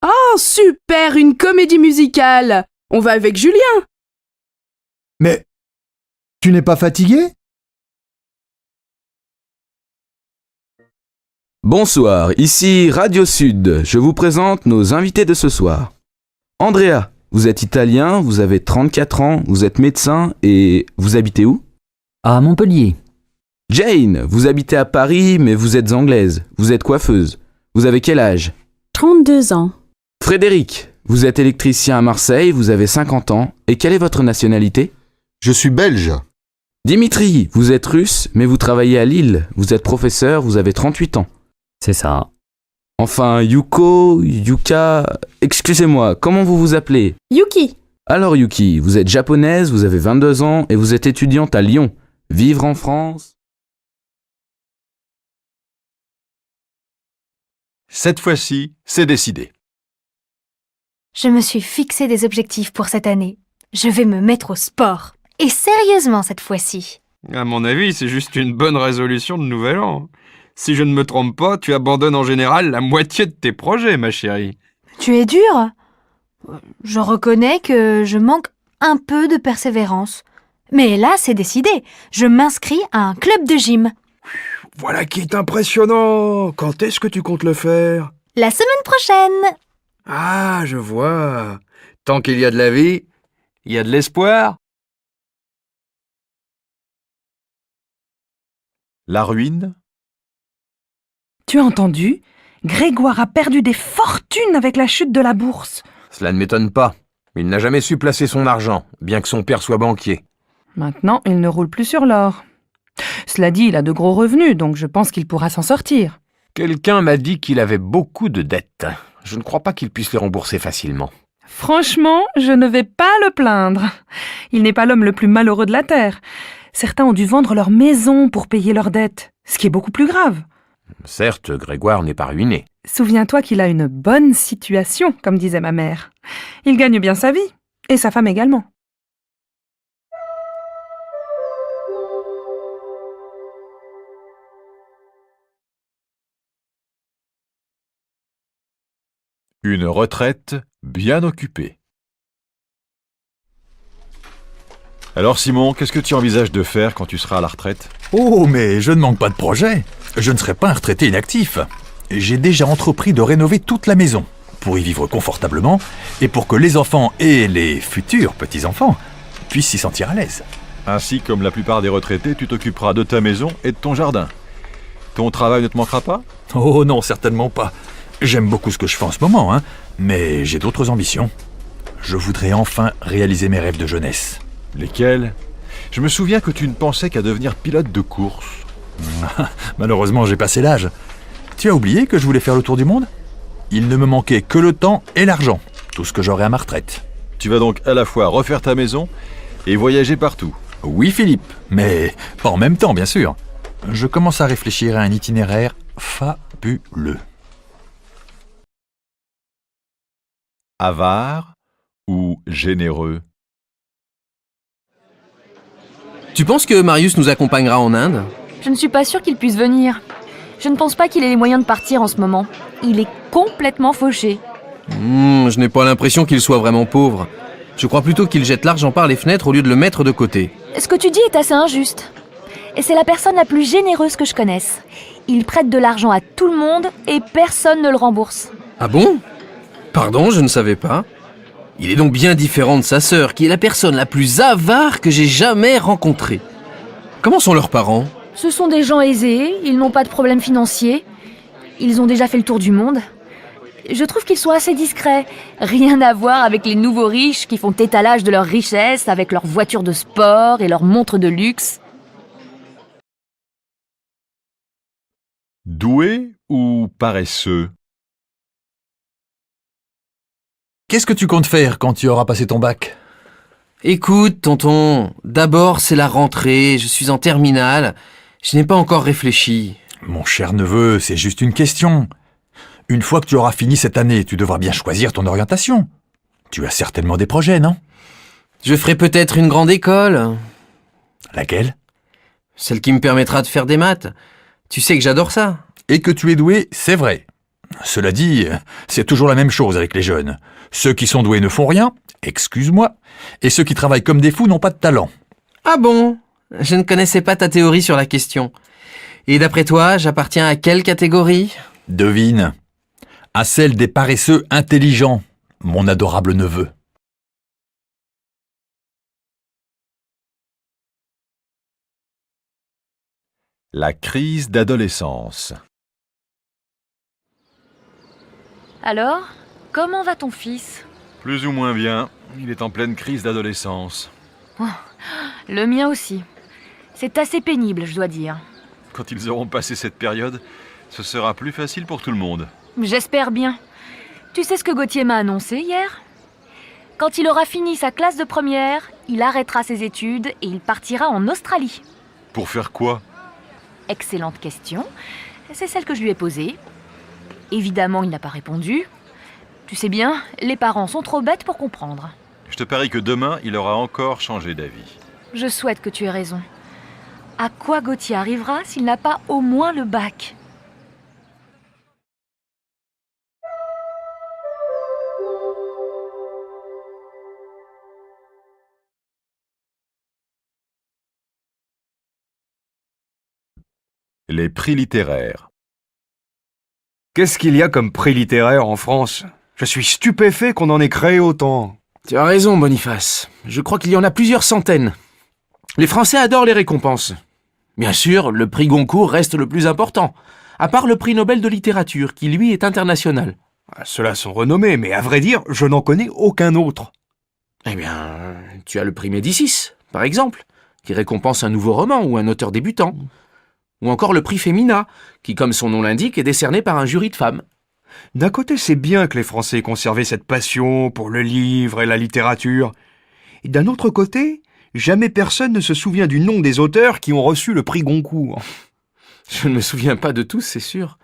Oh, super, une comédie musicale! On va avec Julien! Mais tu n'es pas fatigué? Bonsoir, ici Radio Sud. Je vous présente nos invités de ce soir. Andrea, vous êtes italien, vous avez 34 ans, vous êtes médecin et vous habitez où? À Montpellier. Jane, vous habitez à Paris mais vous êtes anglaise, vous êtes coiffeuse. Vous avez quel âge? 32 ans. Frédéric, vous êtes électricien à Marseille, vous avez 50 ans et quelle est votre nationalité? Je suis belge. Dimitri, vous êtes russe, mais vous travaillez à Lille. Vous êtes professeur, vous avez 38 ans. C'est ça. Enfin, Yuko, Yuka... Excusez-moi, comment vous vous appelez? Yuki. Alors Yuki, vous êtes japonaise, vous avez 22 ans et vous êtes étudiante à Lyon. Vivre en France? Cette fois-ci, c'est décidé. Je me suis fixé des objectifs pour cette année. Je vais me mettre au sport. Et sérieusement cette fois-ci. À mon avis, c'est juste une bonne résolution de nouvel an. Si je ne me trompe pas, tu abandonnes en général la moitié de tes projets, ma chérie. Tu es dur. Je reconnais que je manque un peu de persévérance. Mais là, c'est décidé. Je m'inscris à un club de gym. Voilà qui est impressionnant. Quand est-ce que tu comptes le faire? La semaine prochaine. Ah, je vois. Tant qu'il y a de la vie, il y a de l'espoir. La ruine? Tu as entendu? Grégoire a perdu des fortunes avec la chute de la bourse. Cela ne m'étonne pas. Il n'a jamais su placer son argent, bien que son père soit banquier. Maintenant, il ne roule plus sur l'or. Cela dit, il a de gros revenus, donc je pense qu'il pourra s'en sortir. Quelqu'un m'a dit qu'il avait beaucoup de dettes. Je ne crois pas qu'il puisse les rembourser facilement. Franchement, je ne vais pas le plaindre. Il n'est pas l'homme le plus malheureux de la Terre. Certains ont dû vendre leur maison pour payer leurs dettes, ce qui est beaucoup plus grave. Certes, Grégoire n'est pas ruiné. Souviens-toi qu'il a une bonne situation, comme disait ma mère. Il gagne bien sa vie, et sa femme également. Une retraite bien occupée. Alors Simon, qu'est-ce que tu envisages de faire quand tu seras à la retraite? Oh, mais je ne manque pas de projet. Je ne serai pas un retraité inactif. J'ai déjà entrepris de rénover toute la maison, pour y vivre confortablement, et pour que les enfants et les futurs petits-enfants puissent s'y sentir à l'aise. Ainsi comme la plupart des retraités, tu t'occuperas de ta maison et de ton jardin. Ton travail ne te manquera pas? Oh non, certainement pas. J'aime beaucoup ce que je fais en ce moment, mais j'ai d'autres ambitions. Je voudrais enfin réaliser mes rêves de jeunesse. Lesquels? Je me souviens que tu ne pensais qu'à devenir pilote de course. Malheureusement, j'ai passé l'âge. Tu as oublié que je voulais faire le tour du monde? Il ne me manquait que le temps et l'argent, tout ce que j'aurai à ma retraite. Tu vas donc à la fois refaire ta maison et voyager partout. Oui, Philippe, mais pas en même temps, bien sûr. Je commence à réfléchir à un itinéraire fabuleux. Avare ou généreux? Tu penses que Marius nous accompagnera en Inde? Je ne suis pas sûre qu'il puisse venir. Je ne pense pas qu'il ait les moyens de partir en ce moment. Il est complètement fauché. Je n'ai pas l'impression qu'il soit vraiment pauvre. Je crois plutôt qu'il jette l'argent par les fenêtres au lieu de le mettre de côté. Ce que tu dis est assez injuste. Et c'est la personne la plus généreuse que je connaisse. Il prête de l'argent à tout le monde et personne ne le rembourse. Ah bon? Pardon, je ne savais pas. Il est donc bien différent de sa sœur, qui est la personne la plus avare que j'ai jamais rencontrée. Comment sont leurs parents? Ce sont des gens aisés, ils n'ont pas de problèmes financiers. Ils ont déjà fait le tour du monde. Je trouve qu'ils sont assez discrets. Rien à voir avec les nouveaux riches qui font étalage de leur richesse avec leurs voitures de sport et leurs montres de luxe. Doué ou paresseux? Qu'est-ce que tu comptes faire quand tu auras passé ton bac? Écoute, tonton, d'abord c'est la rentrée, je suis en terminale, je n'ai pas encore réfléchi. Mon cher neveu, c'est juste une question. Une fois que tu auras fini cette année, tu devras bien choisir ton orientation. Tu as certainement des projets, non? Je ferai peut-être une grande école. Laquelle? Celle qui me permettra de faire des maths. Tu sais que j'adore ça. Et que tu es doué, c'est vrai. Cela dit, c'est toujours la même chose avec les jeunes. Ceux qui sont doués ne font rien, excuse-moi, et ceux qui travaillent comme des fous n'ont pas de talent. Ah bon? Je ne connaissais pas ta théorie sur la question. Et d'après toi, j'appartiens à quelle catégorie? Devine. À celle des paresseux intelligents, mon adorable neveu. La crise d'adolescence. Alors, comment va ton fils? Plus ou moins bien. Il est en pleine crise d'adolescence. Oh, le mien aussi. C'est assez pénible, je dois dire. Quand ils auront passé cette période, ce sera plus facile pour tout le monde. J'espère bien. Tu sais ce que Gauthier m'a annoncé hier ? Quand il aura fini sa classe de première, il arrêtera ses études et il partira en Australie. Pour faire quoi? Excellente question. C'est celle que je lui ai posée. Évidemment, il n'a pas répondu. Tu sais bien, les parents sont trop bêtes pour comprendre. Je te parie que demain, il aura encore changé d'avis. Je souhaite que tu aies raison. À quoi Gauthier arrivera s'il n'a pas au moins le bac ? Les prix littéraires. Qu'est-ce qu'il y a comme prix littéraire en France? Je suis stupéfait qu'on en ait créé autant. Tu as raison, Boniface. Je crois qu'il y en a plusieurs centaines. Les Français adorent les récompenses. Bien sûr, le prix Goncourt reste le plus important, à part le prix Nobel de littérature, qui lui est international. Ceux-là sont renommés, mais à vrai dire, je n'en connais aucun autre. Eh bien, tu as le prix Médicis, par exemple, qui récompense un nouveau roman ou un auteur débutant. Ou encore le prix Femina, qui, comme son nom l'indique, est décerné par un jury de femmes. D'un côté, c'est bien que les Français aient conservé cette passion pour le livre et la littérature. Et d'un autre côté, jamais personne ne se souvient du nom des auteurs qui ont reçu le prix Goncourt. Je ne me souviens pas de tous, c'est sûr.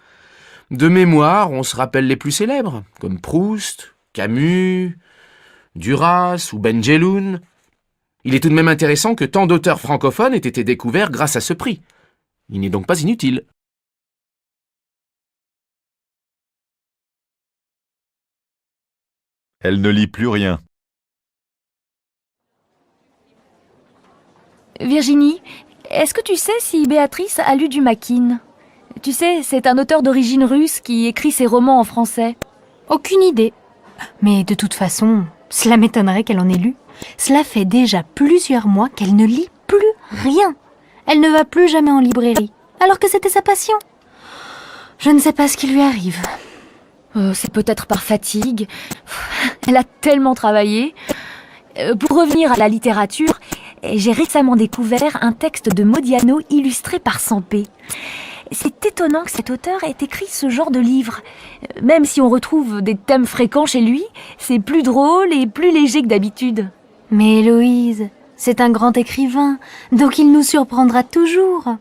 De mémoire, on se rappelle les plus célèbres, comme Proust, Camus, Duras ou Ben Jelloun. Il est tout de même intéressant que tant d'auteurs francophones aient été découverts grâce à ce prix. Il n'est donc pas inutile. Elle ne lit plus rien. Virginie, est-ce que tu sais si Béatrice a lu du Mackin ? Tu sais, c'est un auteur d'origine russe qui écrit ses romans en français. Aucune idée. Mais de toute façon, cela m'étonnerait qu'elle en ait lu. Cela fait déjà plusieurs mois qu'elle ne lit plus rien. Elle ne va plus jamais en librairie, alors que c'était sa passion. Je ne sais pas ce qui lui arrive. C'est peut-être par fatigue. Elle a tellement travaillé. Pour revenir à la littérature, j'ai récemment découvert un texte de Modiano illustré par Sampé. C'est étonnant que cet auteur ait écrit ce genre de livre. Même si on retrouve des thèmes fréquents chez lui, c'est plus drôle et plus léger que d'habitude. Mais Héloïse, c'est un grand écrivain, donc il nous surprendra toujours.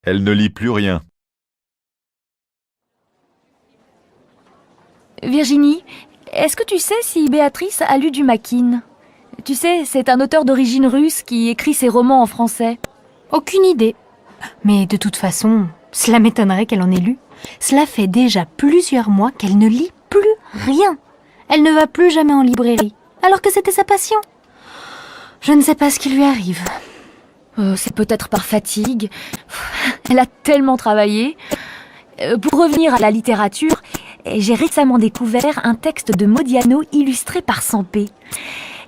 Elle ne lit plus rien. Virginie, est-ce que tu sais si Béatrice a lu du Mackin ? Tu sais, c'est un auteur d'origine russe qui écrit ses romans en français. Aucune idée. Mais de toute façon, cela m'étonnerait qu'elle en ait lu. Cela fait déjà plusieurs mois qu'elle ne lit plus rien. Elle ne va plus jamais en librairie, alors que c'était sa passion. Je ne sais pas ce qui lui arrive. C'est peut-être par fatigue. Elle a tellement travaillé. Pour revenir à la littérature, j'ai récemment découvert un texte de Modiano illustré par Sampé.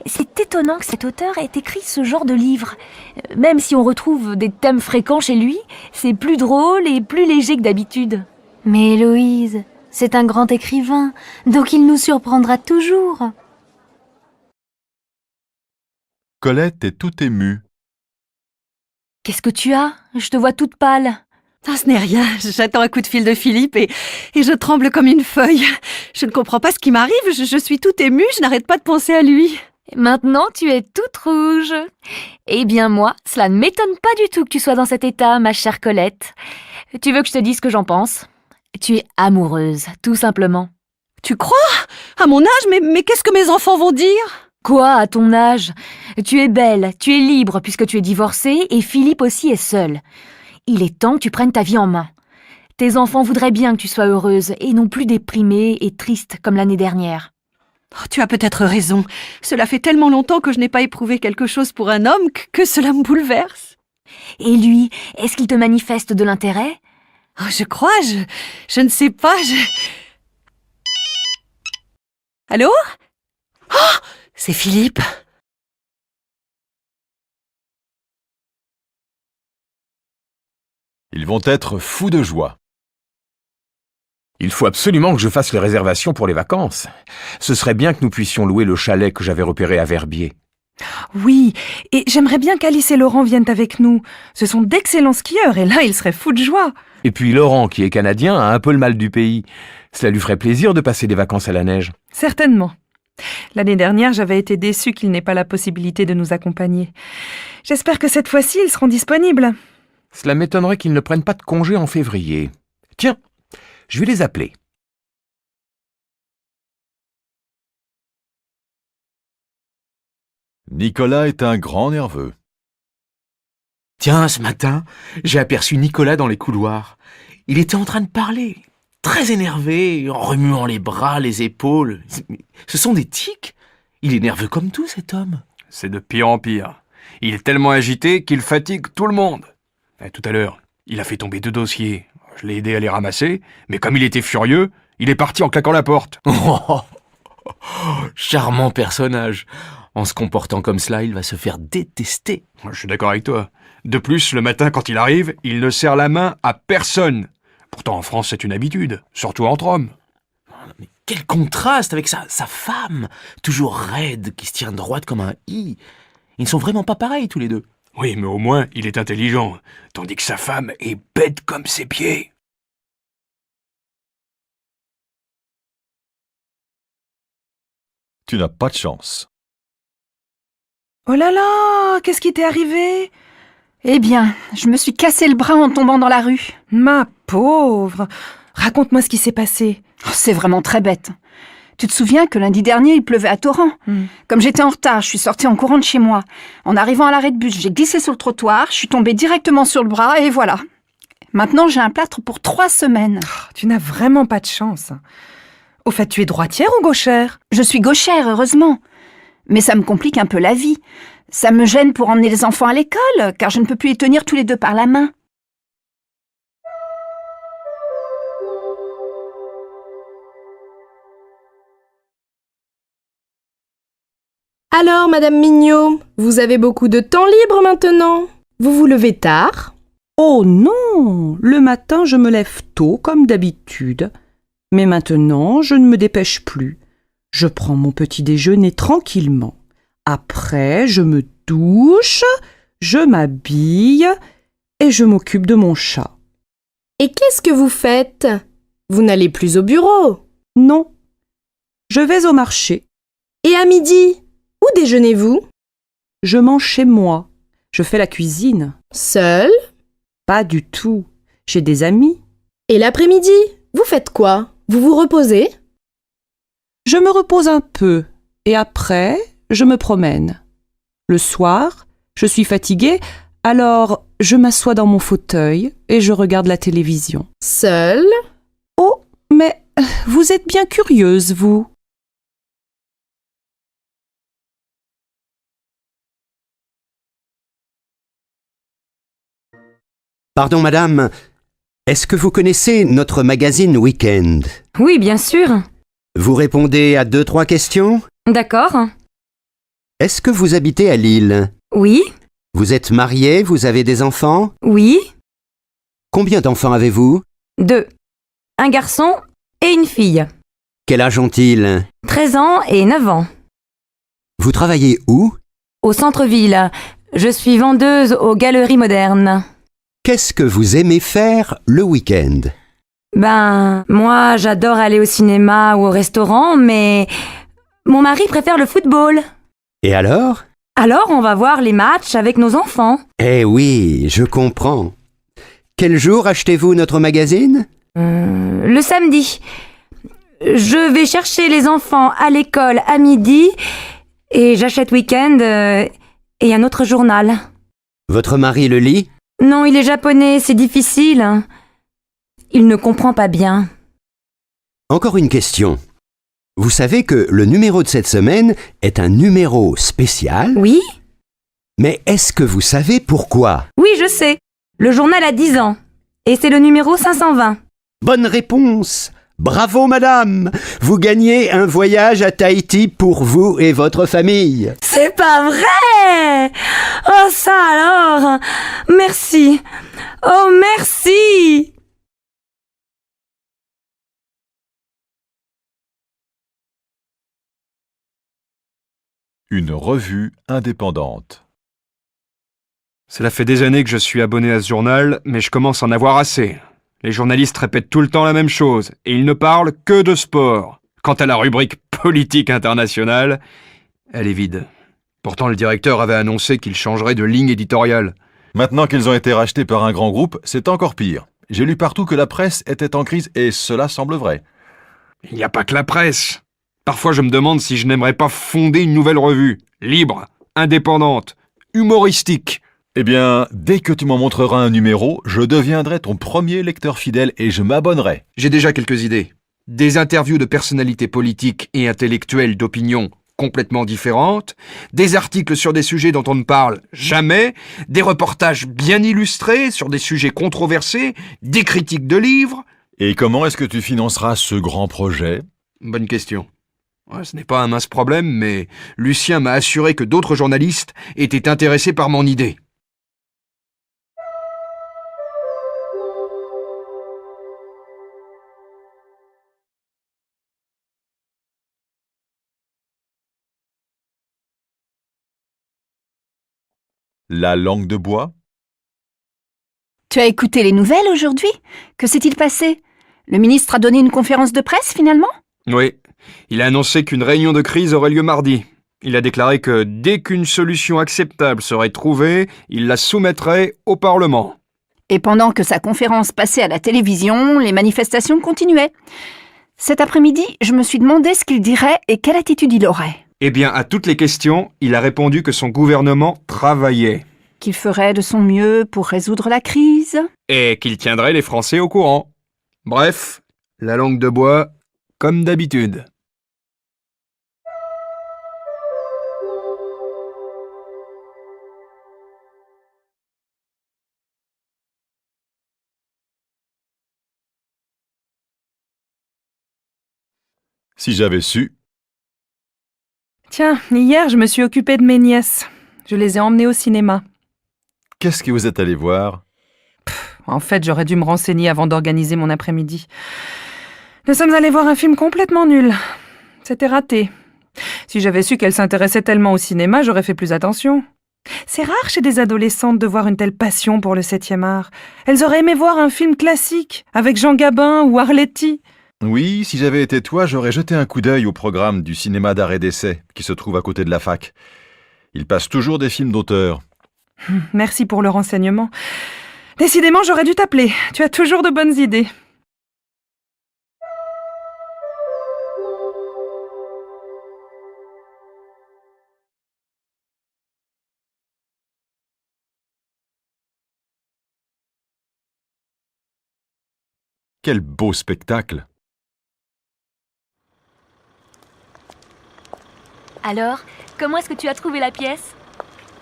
C'est étonnant que cet auteur ait écrit ce genre de livre. Même si on retrouve des thèmes fréquents chez lui, c'est plus drôle et plus léger que d'habitude. Mais Héloïse, c'est un grand écrivain, donc il nous surprendra toujours. Colette est tout émue. Qu'est-ce que tu as ? Je te vois toute pâle. Ah, ce n'est rien, j'attends un coup de fil de Philippe et je tremble comme une feuille. Je ne comprends pas ce qui m'arrive, je suis toute émue, je n'arrête pas de penser à lui. Maintenant, tu es toute rouge. Eh bien moi, cela ne m'étonne pas du tout que tu sois dans cet état, ma chère Colette. Tu veux que je te dise ce que j'en pense ? Tu es amoureuse, tout simplement. Tu crois ? À mon âge, mais qu'est-ce que mes enfants vont dire ? Quoi, à ton âge ? Tu es belle, tu es libre puisque tu es divorcée et Philippe aussi est seul. Il est temps que tu prennes ta vie en main. Tes enfants voudraient bien que tu sois heureuse et non plus déprimée et triste comme l'année dernière. Oh, tu as peut-être raison. Cela fait tellement longtemps que je n'ai pas éprouvé quelque chose pour un homme que cela me bouleverse. Et lui, est-ce qu'il te manifeste de l'intérêt ? Oh, je crois, je ne sais pas, Allô ? Oh, c'est Philippe. Ils vont être fous de joie. Il faut absolument que je fasse les réservations pour les vacances. Ce serait bien que nous puissions louer le chalet que j'avais repéré à Verbier. Oui, et j'aimerais bien qu'Alice et Laurent viennent avec nous. Ce sont d'excellents skieurs et là, ils seraient fous de joie. Et puis Laurent, qui est canadien, a un peu le mal du pays. Cela lui ferait plaisir de passer des vacances à la neige. Certainement. L'année dernière, j'avais été déçue qu'il n'ait pas la possibilité de nous accompagner. J'espère que cette fois-ci, ils seront disponibles. Cela m'étonnerait qu'ils ne prennent pas de congé en février. Tiens, je vais les appeler. Nicolas est un grand nerveux. Tiens, ce matin, j'ai aperçu Nicolas dans les couloirs. Il était en train de parler, très énervé, en remuant les bras, les épaules. Ce sont des tics. Il est nerveux comme tout, cet homme. C'est de pire en pire. Il est tellement agité qu'il fatigue tout le monde. Tout à l'heure, il a fait tomber 2 dossiers. Je l'ai aidé à les ramasser, mais comme il était furieux, il est parti en claquant la porte. Charmant personnage. En se comportant comme cela, il va se faire détester. Je suis d'accord avec toi. De plus, le matin, quand il arrive, il ne serre la main à personne. Pourtant, en France, c'est une habitude, surtout entre hommes. Mais quel contraste avec sa femme, toujours raide, qui se tient droite comme un i. Ils ne sont vraiment pas pareils, tous les deux. Oui, mais au moins, il est intelligent, tandis que sa femme est bête comme ses pieds. Tu n'as pas de chance. Oh là là, qu'est-ce qui t'est arrivé? Eh bien, je me suis cassé le bras en tombant dans la rue. Ma pauvre. Raconte-moi ce qui s'est passé. Oh, c'est vraiment très bête. Tu te souviens que lundi dernier, il pleuvait à torrent. Comme j'étais en retard, je suis sortie en courant de chez moi. En arrivant à l'arrêt de bus, j'ai glissé sur le trottoir, je suis tombée directement sur le bras et voilà. Maintenant, j'ai un plâtre pour 3 semaines. Oh, tu n'as vraiment pas de chance. Au fait, tu es droitière ou gauchère? Je suis gauchère, heureusement. Mais ça me complique un peu la vie. Ça me gêne pour emmener les enfants à l'école, car je ne peux plus les tenir tous les 2 par la main. Alors, Madame Mignot, vous avez beaucoup de temps libre maintenant? Vous vous levez tard? Oh non! Le matin, je me lève tôt, comme d'habitude. Mais maintenant, je ne me dépêche plus. Je prends mon petit déjeuner tranquillement. Après, je me douche, je m'habille et je m'occupe de mon chat. Et qu'est-ce que vous faites? Vous n'allez plus au bureau? Non. Je vais au marché. Et à midi? Où déjeunez-vous? Je mange chez moi. Je fais la cuisine. Seul? Pas du tout. J'ai des amis. Et l'après-midi? Vous faites quoi? Vous vous reposez? Je me repose un peu. Et après, je me promène. Le soir, je suis fatiguée, alors je m'assois dans mon fauteuil et je regarde la télévision. Seule? Oh, mais vous êtes bien curieuse, vous. Pardon, madame. Est-ce que vous connaissez notre magazine Week-end? Oui, bien sûr. Vous répondez à 2-3 questions? D'accord. Est-ce que vous habitez à Lille? Oui. Vous êtes marié? Vous avez des enfants? Oui. Combien d'enfants avez-vous? 2. Un garçon et une fille. Quel âge ont-ils? 13 ans et 9 ans. Vous travaillez où? Au centre-ville. Je suis vendeuse aux galeries modernes. Qu'est-ce que vous aimez faire le week-end? Ben, moi, j'adore aller au cinéma ou au restaurant, mais mon mari préfère le football. Et alors? Alors, on va voir les matchs avec nos enfants. Eh oui, je comprends. Quel jour achetez-vous notre magazine? Le samedi. Je vais chercher les enfants à l'école à midi et j'achète Week-end et un autre journal. Votre mari le lit? Non, il est japonais, c'est difficile. Il ne comprend pas bien. Encore une question. Vous savez que le numéro de cette semaine est un numéro spécial? Oui. Mais est-ce que vous savez pourquoi? Oui, je sais. Le journal a 10 ans. Et c'est le numéro 520. Bonne réponse! Bravo, madame! Vous gagnez un voyage à Tahiti pour vous et votre famille. C'est pas vrai! Oh, ça alors! Merci! Oh, merci! Une revue indépendante. Cela fait des années que je suis abonné à ce journal, mais je commence à en avoir assez. Les journalistes répètent tout le temps la même chose, et ils ne parlent que de sport. Quant à la rubrique politique internationale, elle est vide. Pourtant, le directeur avait annoncé qu'il changerait de ligne éditoriale. Maintenant qu'ils ont été rachetés par un grand groupe, c'est encore pire. J'ai lu partout que la presse était en crise et cela semble vrai. Il n'y a pas que la presse. Parfois, je me demande si je n'aimerais pas fonder une nouvelle revue, libre, indépendante, humoristique. Eh bien, dès que tu m'en montreras un numéro, je deviendrai ton premier lecteur fidèle et je m'abonnerai. J'ai déjà quelques idées. Des interviews de personnalités politiques et intellectuelles d'opinions complètement différentes, des articles sur des sujets dont on ne parle jamais, des reportages bien illustrés sur des sujets controversés, des critiques de livres. Et comment est-ce que tu financeras ce grand projet ? Bonne question. Ouais, ce n'est pas un mince problème, mais Lucien m'a assuré que d'autres journalistes étaient intéressés par mon idée. La langue de bois ? Tu as écouté les nouvelles aujourd'hui ? Que s'est-il passé ? Le ministre a donné une conférence de presse finalement ? Oui, il a annoncé qu'une réunion de crise aurait lieu mardi. Il a déclaré que dès qu'une solution acceptable serait trouvée, il la soumettrait au Parlement. Et pendant que sa conférence passait à la télévision, les manifestations continuaient. Cet après-midi, je me suis demandé ce qu'il dirait et quelle attitude il aurait. Eh bien, à toutes les questions, il a répondu que son gouvernement travaillait. Qu'il ferait de son mieux pour résoudre la crise. Et qu'il tiendrait les Français au courant. Bref, la langue de bois, comme d'habitude. Si j'avais su... Tiens, hier, je me suis occupée de mes nièces. Je les ai emmenées au cinéma. Qu'est-ce que vous êtes allé voir ? En fait, j'aurais dû me renseigner avant d'organiser mon après-midi. Nous sommes allés voir un film complètement nul. C'était raté. Si j'avais su qu'elles s'intéressaient tellement au cinéma, j'aurais fait plus attention. C'est rare chez des adolescentes de voir une telle passion pour le 7e art. Elles auraient aimé voir un film classique, avec Jean Gabin ou Arletty. Oui, si j'avais été toi, j'aurais jeté un coup d'œil au programme du cinéma d'art et d'essai, qui se trouve à côté de la fac. Il passe toujours des films d'auteur. Merci pour le renseignement. Décidément, j'aurais dû t'appeler. Tu as toujours de bonnes idées. Quel beau spectacle! Alors, comment est-ce que tu as trouvé la pièce ?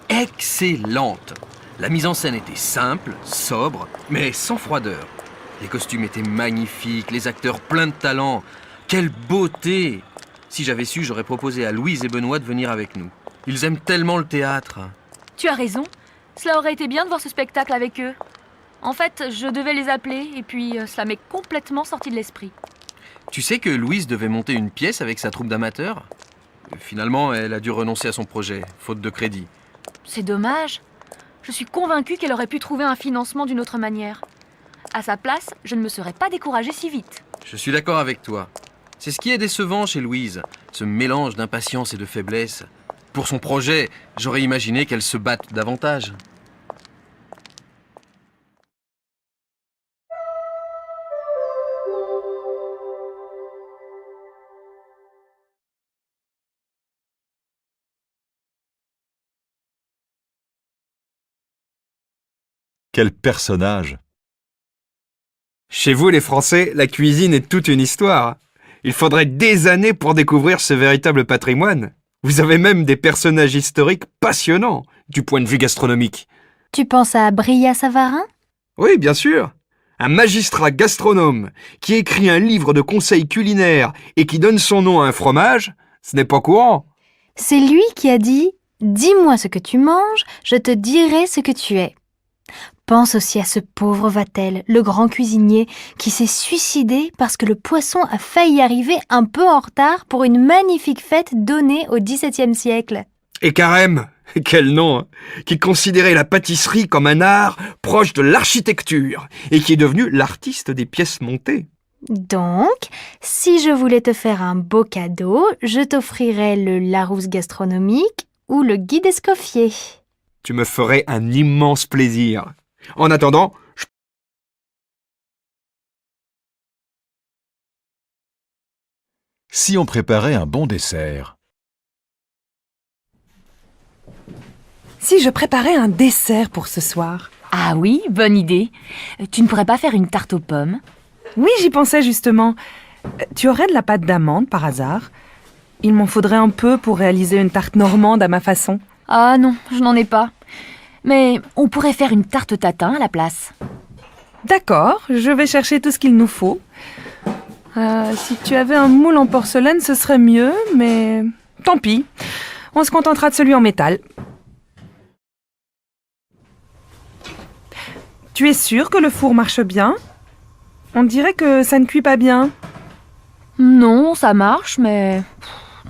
Excellente! La mise en scène était simple, sobre, mais sans froideur. Les costumes étaient magnifiques, les acteurs pleins de talent. Quelle beauté! Si j'avais su, j'aurais proposé à Louise et Benoît de venir avec nous. Ils aiment tellement le théâtre. Tu as raison. Cela aurait été bien de voir ce spectacle avec eux. En fait, je devais les appeler et puis cela m'est complètement sorti de l'esprit. Tu sais que Louise devait monter une pièce avec sa troupe d'amateurs ? Finalement, elle a dû renoncer à son projet, faute de crédit. C'est dommage. Je suis convaincue qu'elle aurait pu trouver un financement d'une autre manière. À sa place, je ne me serais pas découragée si vite. Je suis d'accord avec toi. C'est ce qui est décevant chez Louise, ce mélange d'impatience et de faiblesse. Pour son projet, j'aurais imaginé qu'elle se batte davantage. Quel personnage! Chez vous, les Français, la cuisine est toute une histoire. Il faudrait des années pour découvrir ce véritable patrimoine. Vous avez même des personnages historiques passionnants, du point de vue gastronomique. Tu penses à Brillat-Savarin ? Oui, bien sûr. Un magistrat gastronome qui écrit un livre de conseils culinaires et qui donne son nom à un fromage, ce n'est pas courant. C'est lui qui a dit « Dis-moi ce que tu manges, je te dirai ce que tu es ». Pense aussi à ce pauvre Vatel, le grand cuisinier, qui s'est suicidé parce que le poisson a failli arriver un peu en retard pour une magnifique fête donnée au XVIIe siècle. Et Carême, quel nom, hein, qui considérait la pâtisserie comme un art proche de l'architecture et qui est devenu l'artiste des pièces montées. Donc, si je voulais te faire un beau cadeau, je t'offrirais le Larousse gastronomique ou le guide Escoffier. Tu me ferais un immense plaisir. En attendant, Si on préparait un bon dessert. Si je préparais un dessert pour ce soir. Ah oui, bonne idée. Tu ne pourrais pas faire une tarte aux pommes? Oui, j'y pensais justement. Tu aurais de la pâte d'amande par hasard? Il m'en faudrait un peu pour réaliser une tarte normande à ma façon. Ah non, je n'en ai pas. Mais on pourrait faire une tarte tatin à la place. D'accord, je vais chercher tout ce qu'il nous faut. Si tu avais un moule en porcelaine, ce serait mieux, mais tant pis. On se contentera de celui en métal. Tu es sûr que le four marche bien? On dirait que ça ne cuit pas bien. Non, ça marche, mais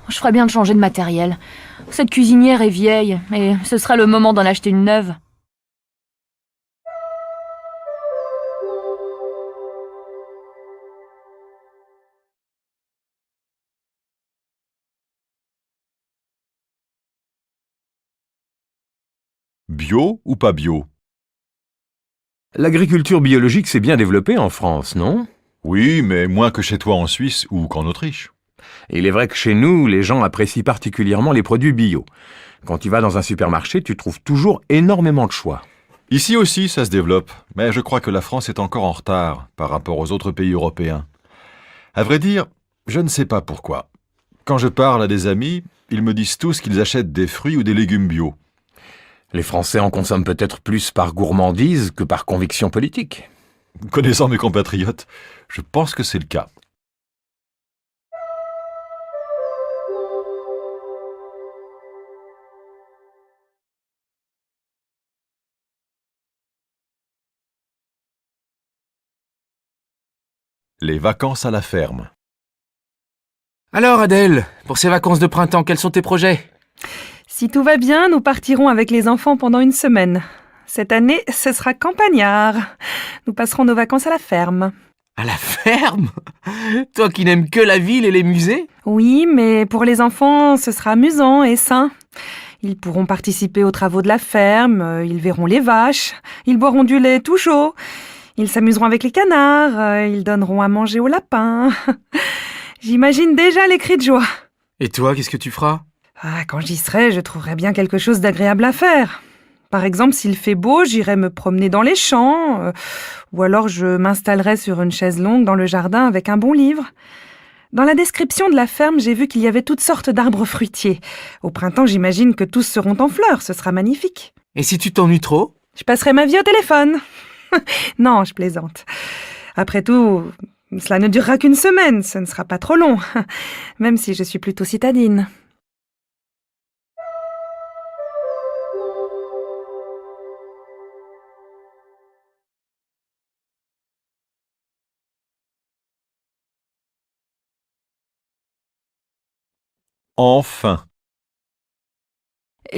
je ferais bien de changer de matériel. Cette cuisinière est vieille, et ce serait le moment d'en acheter une neuve. Bio ou pas bio? L'agriculture biologique s'est bien développée en France, non? Oui, mais moins que chez toi en Suisse ou qu'en Autriche. Il est vrai que chez nous, les gens apprécient particulièrement les produits bio. Quand tu vas dans un supermarché, tu trouves toujours énormément de choix. Ici aussi, ça se développe, mais je crois que la France est encore en retard par rapport aux autres pays européens. À vrai dire, je ne sais pas pourquoi. Quand je parle à des amis, ils me disent tous qu'ils achètent des fruits ou des légumes bio. Les Français en consomment peut-être plus par gourmandise que par conviction politique. Connaissant mes compatriotes, je pense que c'est le cas. Les vacances à la ferme. Alors Adèle, pour ces vacances de printemps, quels sont tes projets? Si tout va bien, nous partirons avec les enfants pendant une semaine. Cette année, ce sera campagnard. Nous passerons nos vacances à la ferme. À la ferme? Toi qui n'aimes que la ville et les musées? Oui, mais pour les enfants, ce sera amusant et sain. Ils pourront participer aux travaux de la ferme, ils verront les vaches, ils boiront du lait tout chaud, ils s'amuseront avec les canards, ils donneront à manger aux lapins. J'imagine déjà les cris de joie. Et toi, qu'est-ce que tu feras? Quand j'y serai, je trouverai bien quelque chose d'agréable à faire. Par exemple, s'il fait beau, j'irai me promener dans les champs, ou alors je m'installerai sur une chaise longue dans le jardin avec un bon livre. Dans la description de la ferme, j'ai vu qu'il y avait toutes sortes d'arbres fruitiers. Au printemps, j'imagine que tous seront en fleurs, ce sera magnifique. Et si tu t'ennuies trop? Je passerai ma vie au téléphone. Non, je plaisante. Après tout, cela ne durera qu'une semaine, ce ne sera pas trop long, même si je suis plutôt citadine. Enfin.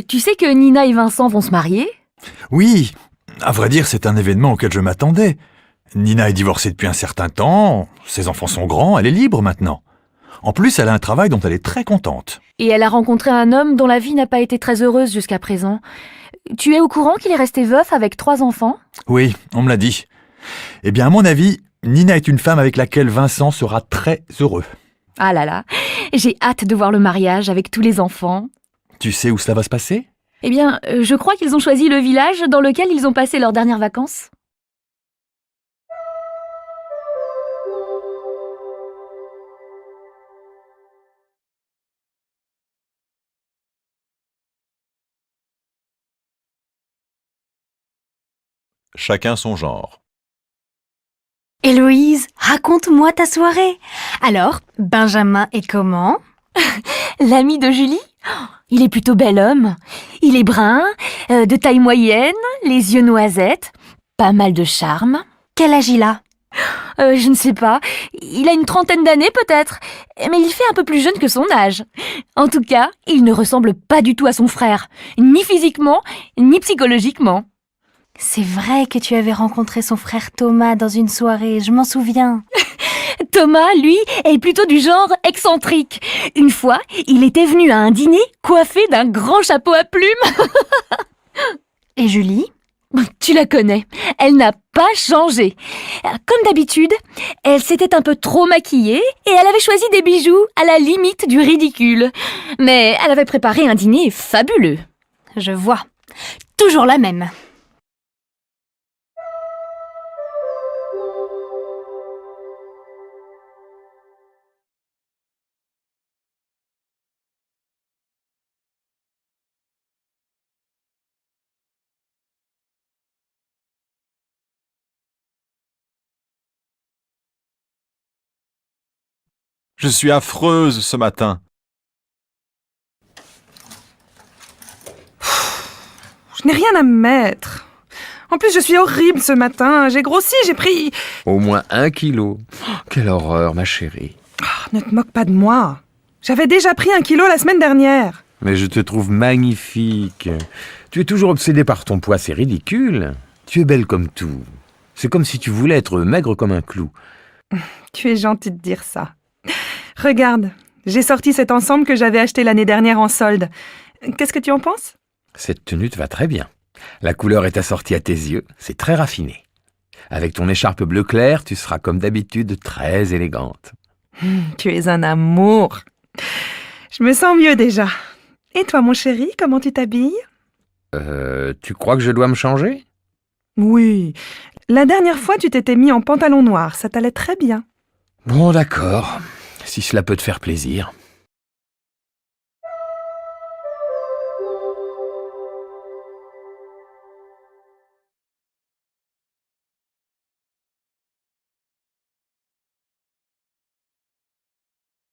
Tu sais que Nina et Vincent vont se marier? Oui, à vrai dire, c'est un événement auquel je m'attendais. Nina est divorcée depuis un certain temps, ses enfants sont grands, elle est libre maintenant. En plus, elle a un travail dont elle est très contente. Et elle a rencontré un homme dont la vie n'a pas été très heureuse jusqu'à présent. Tu es au courant qu'il est resté veuf avec 3 enfants? Oui, on me l'a dit. Eh bien, à mon avis, Nina est une femme avec laquelle Vincent sera très heureux. Ah là là, j'ai hâte de voir le mariage avec tous les enfants. Tu sais où cela va se passer? Eh bien, je crois qu'ils ont choisi le village dans lequel ils ont passé leurs dernières vacances. Chacun son genre. Héloïse, raconte-moi ta soirée. Alors, Benjamin est comment? L'ami de Julie? Il est plutôt bel homme. Il est brun, de taille moyenne, les yeux noisettes, pas mal de charme. Quel âge il a? Je ne sais pas. Il a une trentaine d'années peut-être, mais il fait un peu plus jeune que son âge. En tout cas, il ne ressemble pas du tout à son frère, ni physiquement, ni psychologiquement. C'est vrai que tu avais rencontré son frère Thomas dans une soirée, je m'en souviens. Thomas, lui, est plutôt du genre excentrique. Une fois, il était venu à un dîner coiffé d'un grand chapeau à plumes. Et Julie ? Tu la connais, elle n'a pas changé. Comme d'habitude, elle s'était un peu trop maquillée et elle avait choisi des bijoux à la limite du ridicule. Mais elle avait préparé un dîner fabuleux. Je vois. Toujours la même. Je suis affreuse ce matin. Je n'ai rien à me mettre. En plus, je suis horrible ce matin. J'ai grossi, j'ai pris... Au moins 1 kilo. Oh, quelle horreur, ma chérie. Oh, ne te moque pas de moi. J'avais déjà pris 1 kilo la semaine dernière. Mais je te trouve magnifique. Tu es toujours obsédée par ton poids, c'est ridicule. Tu es belle comme tout. C'est comme si tu voulais être maigre comme un clou. Tu es gentil de dire ça. Regarde, j'ai sorti cet ensemble que j'avais acheté l'année dernière en solde. Qu'est-ce que tu en penses ? Cette tenue te va très bien. La couleur est assortie à tes yeux, c'est très raffiné. Avec ton écharpe bleu clair, tu seras comme d'habitude très élégante. Tu es un amour. Je me sens mieux déjà. Et toi, mon chéri, comment tu t'habilles ? Tu crois que je dois me changer ? Oui. La dernière fois, tu t'étais mis en pantalon noir. Ça t'allait très bien. Bon, d'accord. Si cela peut te faire plaisir.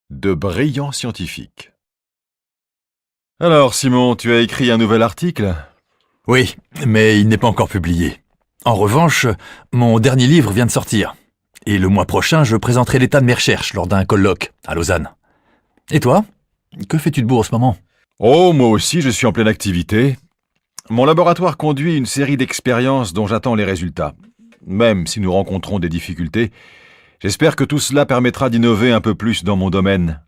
De brillants scientifiques. Alors, Simon, tu as écrit un nouvel article ? Oui, mais il n'est pas encore publié. En revanche, mon dernier livre vient de sortir. Et le mois prochain, je présenterai l'état de mes recherches lors d'un colloque à Lausanne. Et toi ? Que fais-tu de beau en ce moment ? Oh, moi aussi, je suis en pleine activité. Mon laboratoire conduit une série d'expériences dont j'attends les résultats. Même si nous rencontrons des difficultés, j'espère que tout cela permettra d'innover un peu plus dans mon domaine.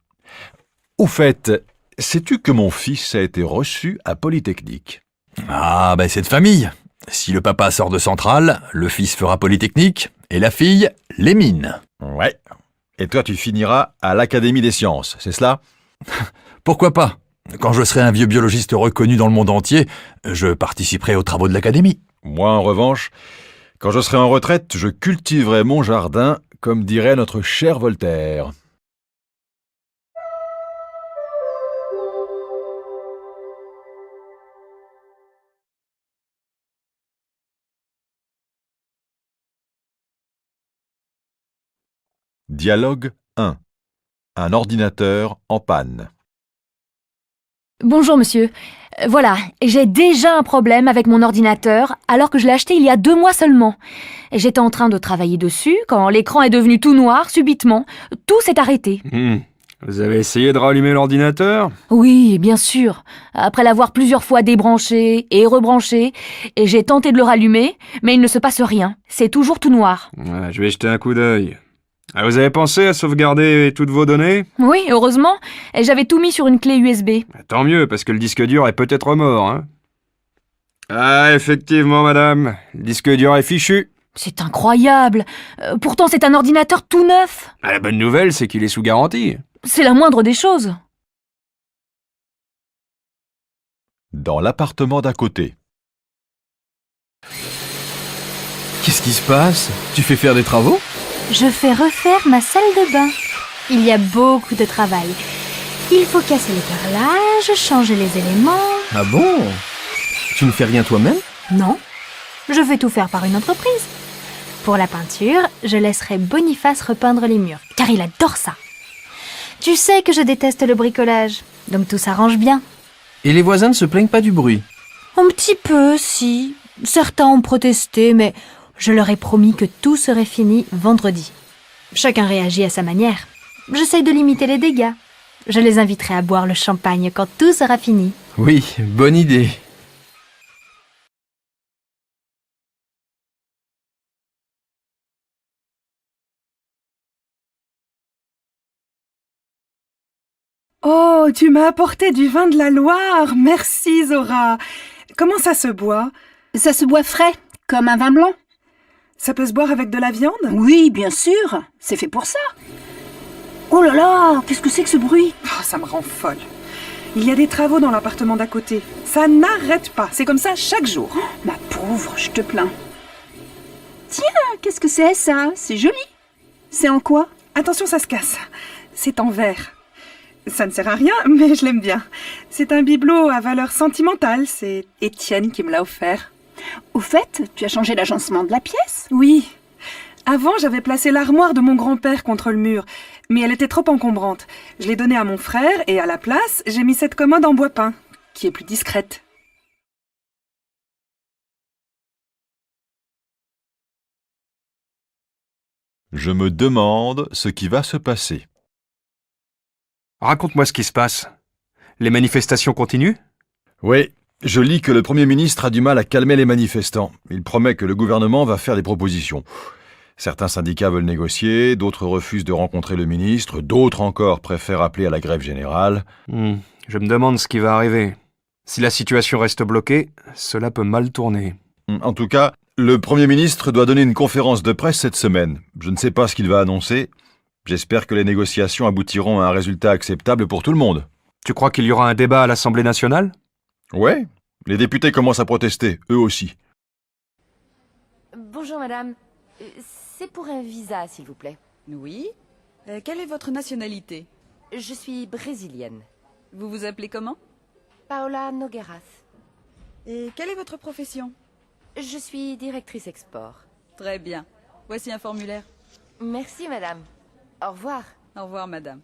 Au fait, sais-tu que mon fils a été reçu à Polytechnique ? Ah, ben c'est de famille. Si le papa sort de Centrale, le fils fera Polytechnique, et la fille, les mines. Ouais. Et toi, tu finiras à l'Académie des sciences, c'est cela ? Pourquoi pas ? Quand je serai un vieux biologiste reconnu dans le monde entier, je participerai aux travaux de l'Académie. Moi, en revanche, quand je serai en retraite, je cultiverai mon jardin, comme dirait notre cher Voltaire. Dialogue 1. Un ordinateur en panne. Bonjour monsieur. Voilà, j'ai déjà un problème avec mon ordinateur alors que je l'ai acheté il y a 2 mois seulement. J'étais en train de travailler dessus quand l'écran est devenu tout noir subitement. Tout s'est arrêté. Vous avez essayé de rallumer l'ordinateur ? Oui, bien sûr. Après l'avoir plusieurs fois débranché et rebranché, et j'ai tenté de le rallumer, mais il ne se passe rien. C'est toujours tout noir. Ouais, je vais jeter un coup d'œil. Ah, vous avez pensé à sauvegarder toutes vos données ? Oui, heureusement. J'avais tout mis sur une clé USB. Tant mieux, parce que le disque dur est peut-être mort, hein. Ah, effectivement, madame. Le disque dur est fichu. C'est incroyable. Pourtant, c'est un ordinateur tout neuf. Ah, la bonne nouvelle, c'est qu'il est sous garantie. C'est la moindre des choses. Dans l'appartement d'à côté. Qu'est-ce qui se passe ? Tu fais faire des travaux ? Je fais refaire ma salle de bain. Il y a beaucoup de travail. Il faut casser les carrelages, changer les éléments. Ah bon ? Tu ne fais rien toi-même ? Non, je vais tout faire par une entreprise. Pour la peinture, je laisserai Boniface repeindre les murs, car il adore ça. Tu sais que je déteste le bricolage, donc tout s'arrange bien. Et les voisins ne se plaignent pas du bruit ? Un petit peu, si. Certains ont protesté, mais Je leur ai promis que tout serait fini vendredi. Chacun réagit à sa manière. J'essaye de limiter les dégâts. Je les inviterai à boire le champagne quand tout sera fini. Oui, bonne idée. Oh, tu m'as apporté du vin de la Loire. Merci, Zora. Comment ça se boit? Ça se boit frais, comme un vin blanc. Ça peut se boire avec de la viande? Oui, bien sûr. C'est fait pour ça. Oh là là, qu'est-ce que c'est que ce bruit? Oh, ça me rend folle. Il y a des travaux dans l'appartement d'à côté. Ça n'arrête pas. C'est comme ça chaque jour. Oh, ma pauvre, je te plains. Tiens, qu'est-ce que c'est ça? C'est joli. C'est en quoi? Attention, ça se casse. C'est en verre. Ça ne sert à rien, mais je l'aime bien. C'est un bibelot à valeur sentimentale. C'est Étienne qui me l'a offert. Au fait, tu as changé l'agencement de la pièce? Oui. Avant, j'avais placé l'armoire de mon grand-père contre le mur, mais elle était trop encombrante. Je l'ai donnée à mon frère et à la place, j'ai mis cette commode en bois peint, qui est plus discrète. Je me demande ce qui va se passer. Raconte-moi ce qui se passe. Les manifestations continuent? Oui, je lis que le Premier ministre a du mal à calmer les manifestants. Il promet que le gouvernement va faire des propositions. Certains syndicats veulent négocier, d'autres refusent de rencontrer le ministre, d'autres encore préfèrent appeler à la grève générale. Je me demande ce qui va arriver. Si la situation reste bloquée, cela peut mal tourner. En tout cas, le Premier ministre doit donner une conférence de presse cette semaine. Je ne sais pas ce qu'il va annoncer. J'espère que les négociations aboutiront à un résultat acceptable pour tout le monde. Tu crois qu'il y aura un débat à l'Assemblée nationale? Ouais, les députés commencent à protester, eux aussi. Bonjour madame. C'est pour un visa, s'il vous plaît. Oui. Quelle est votre nationalité? Je suis brésilienne. Vous vous appelez comment? Paola Nogueras. Et quelle est votre profession? Je suis directrice export. Très bien. Voici un formulaire. Merci madame. Au revoir. Au revoir madame.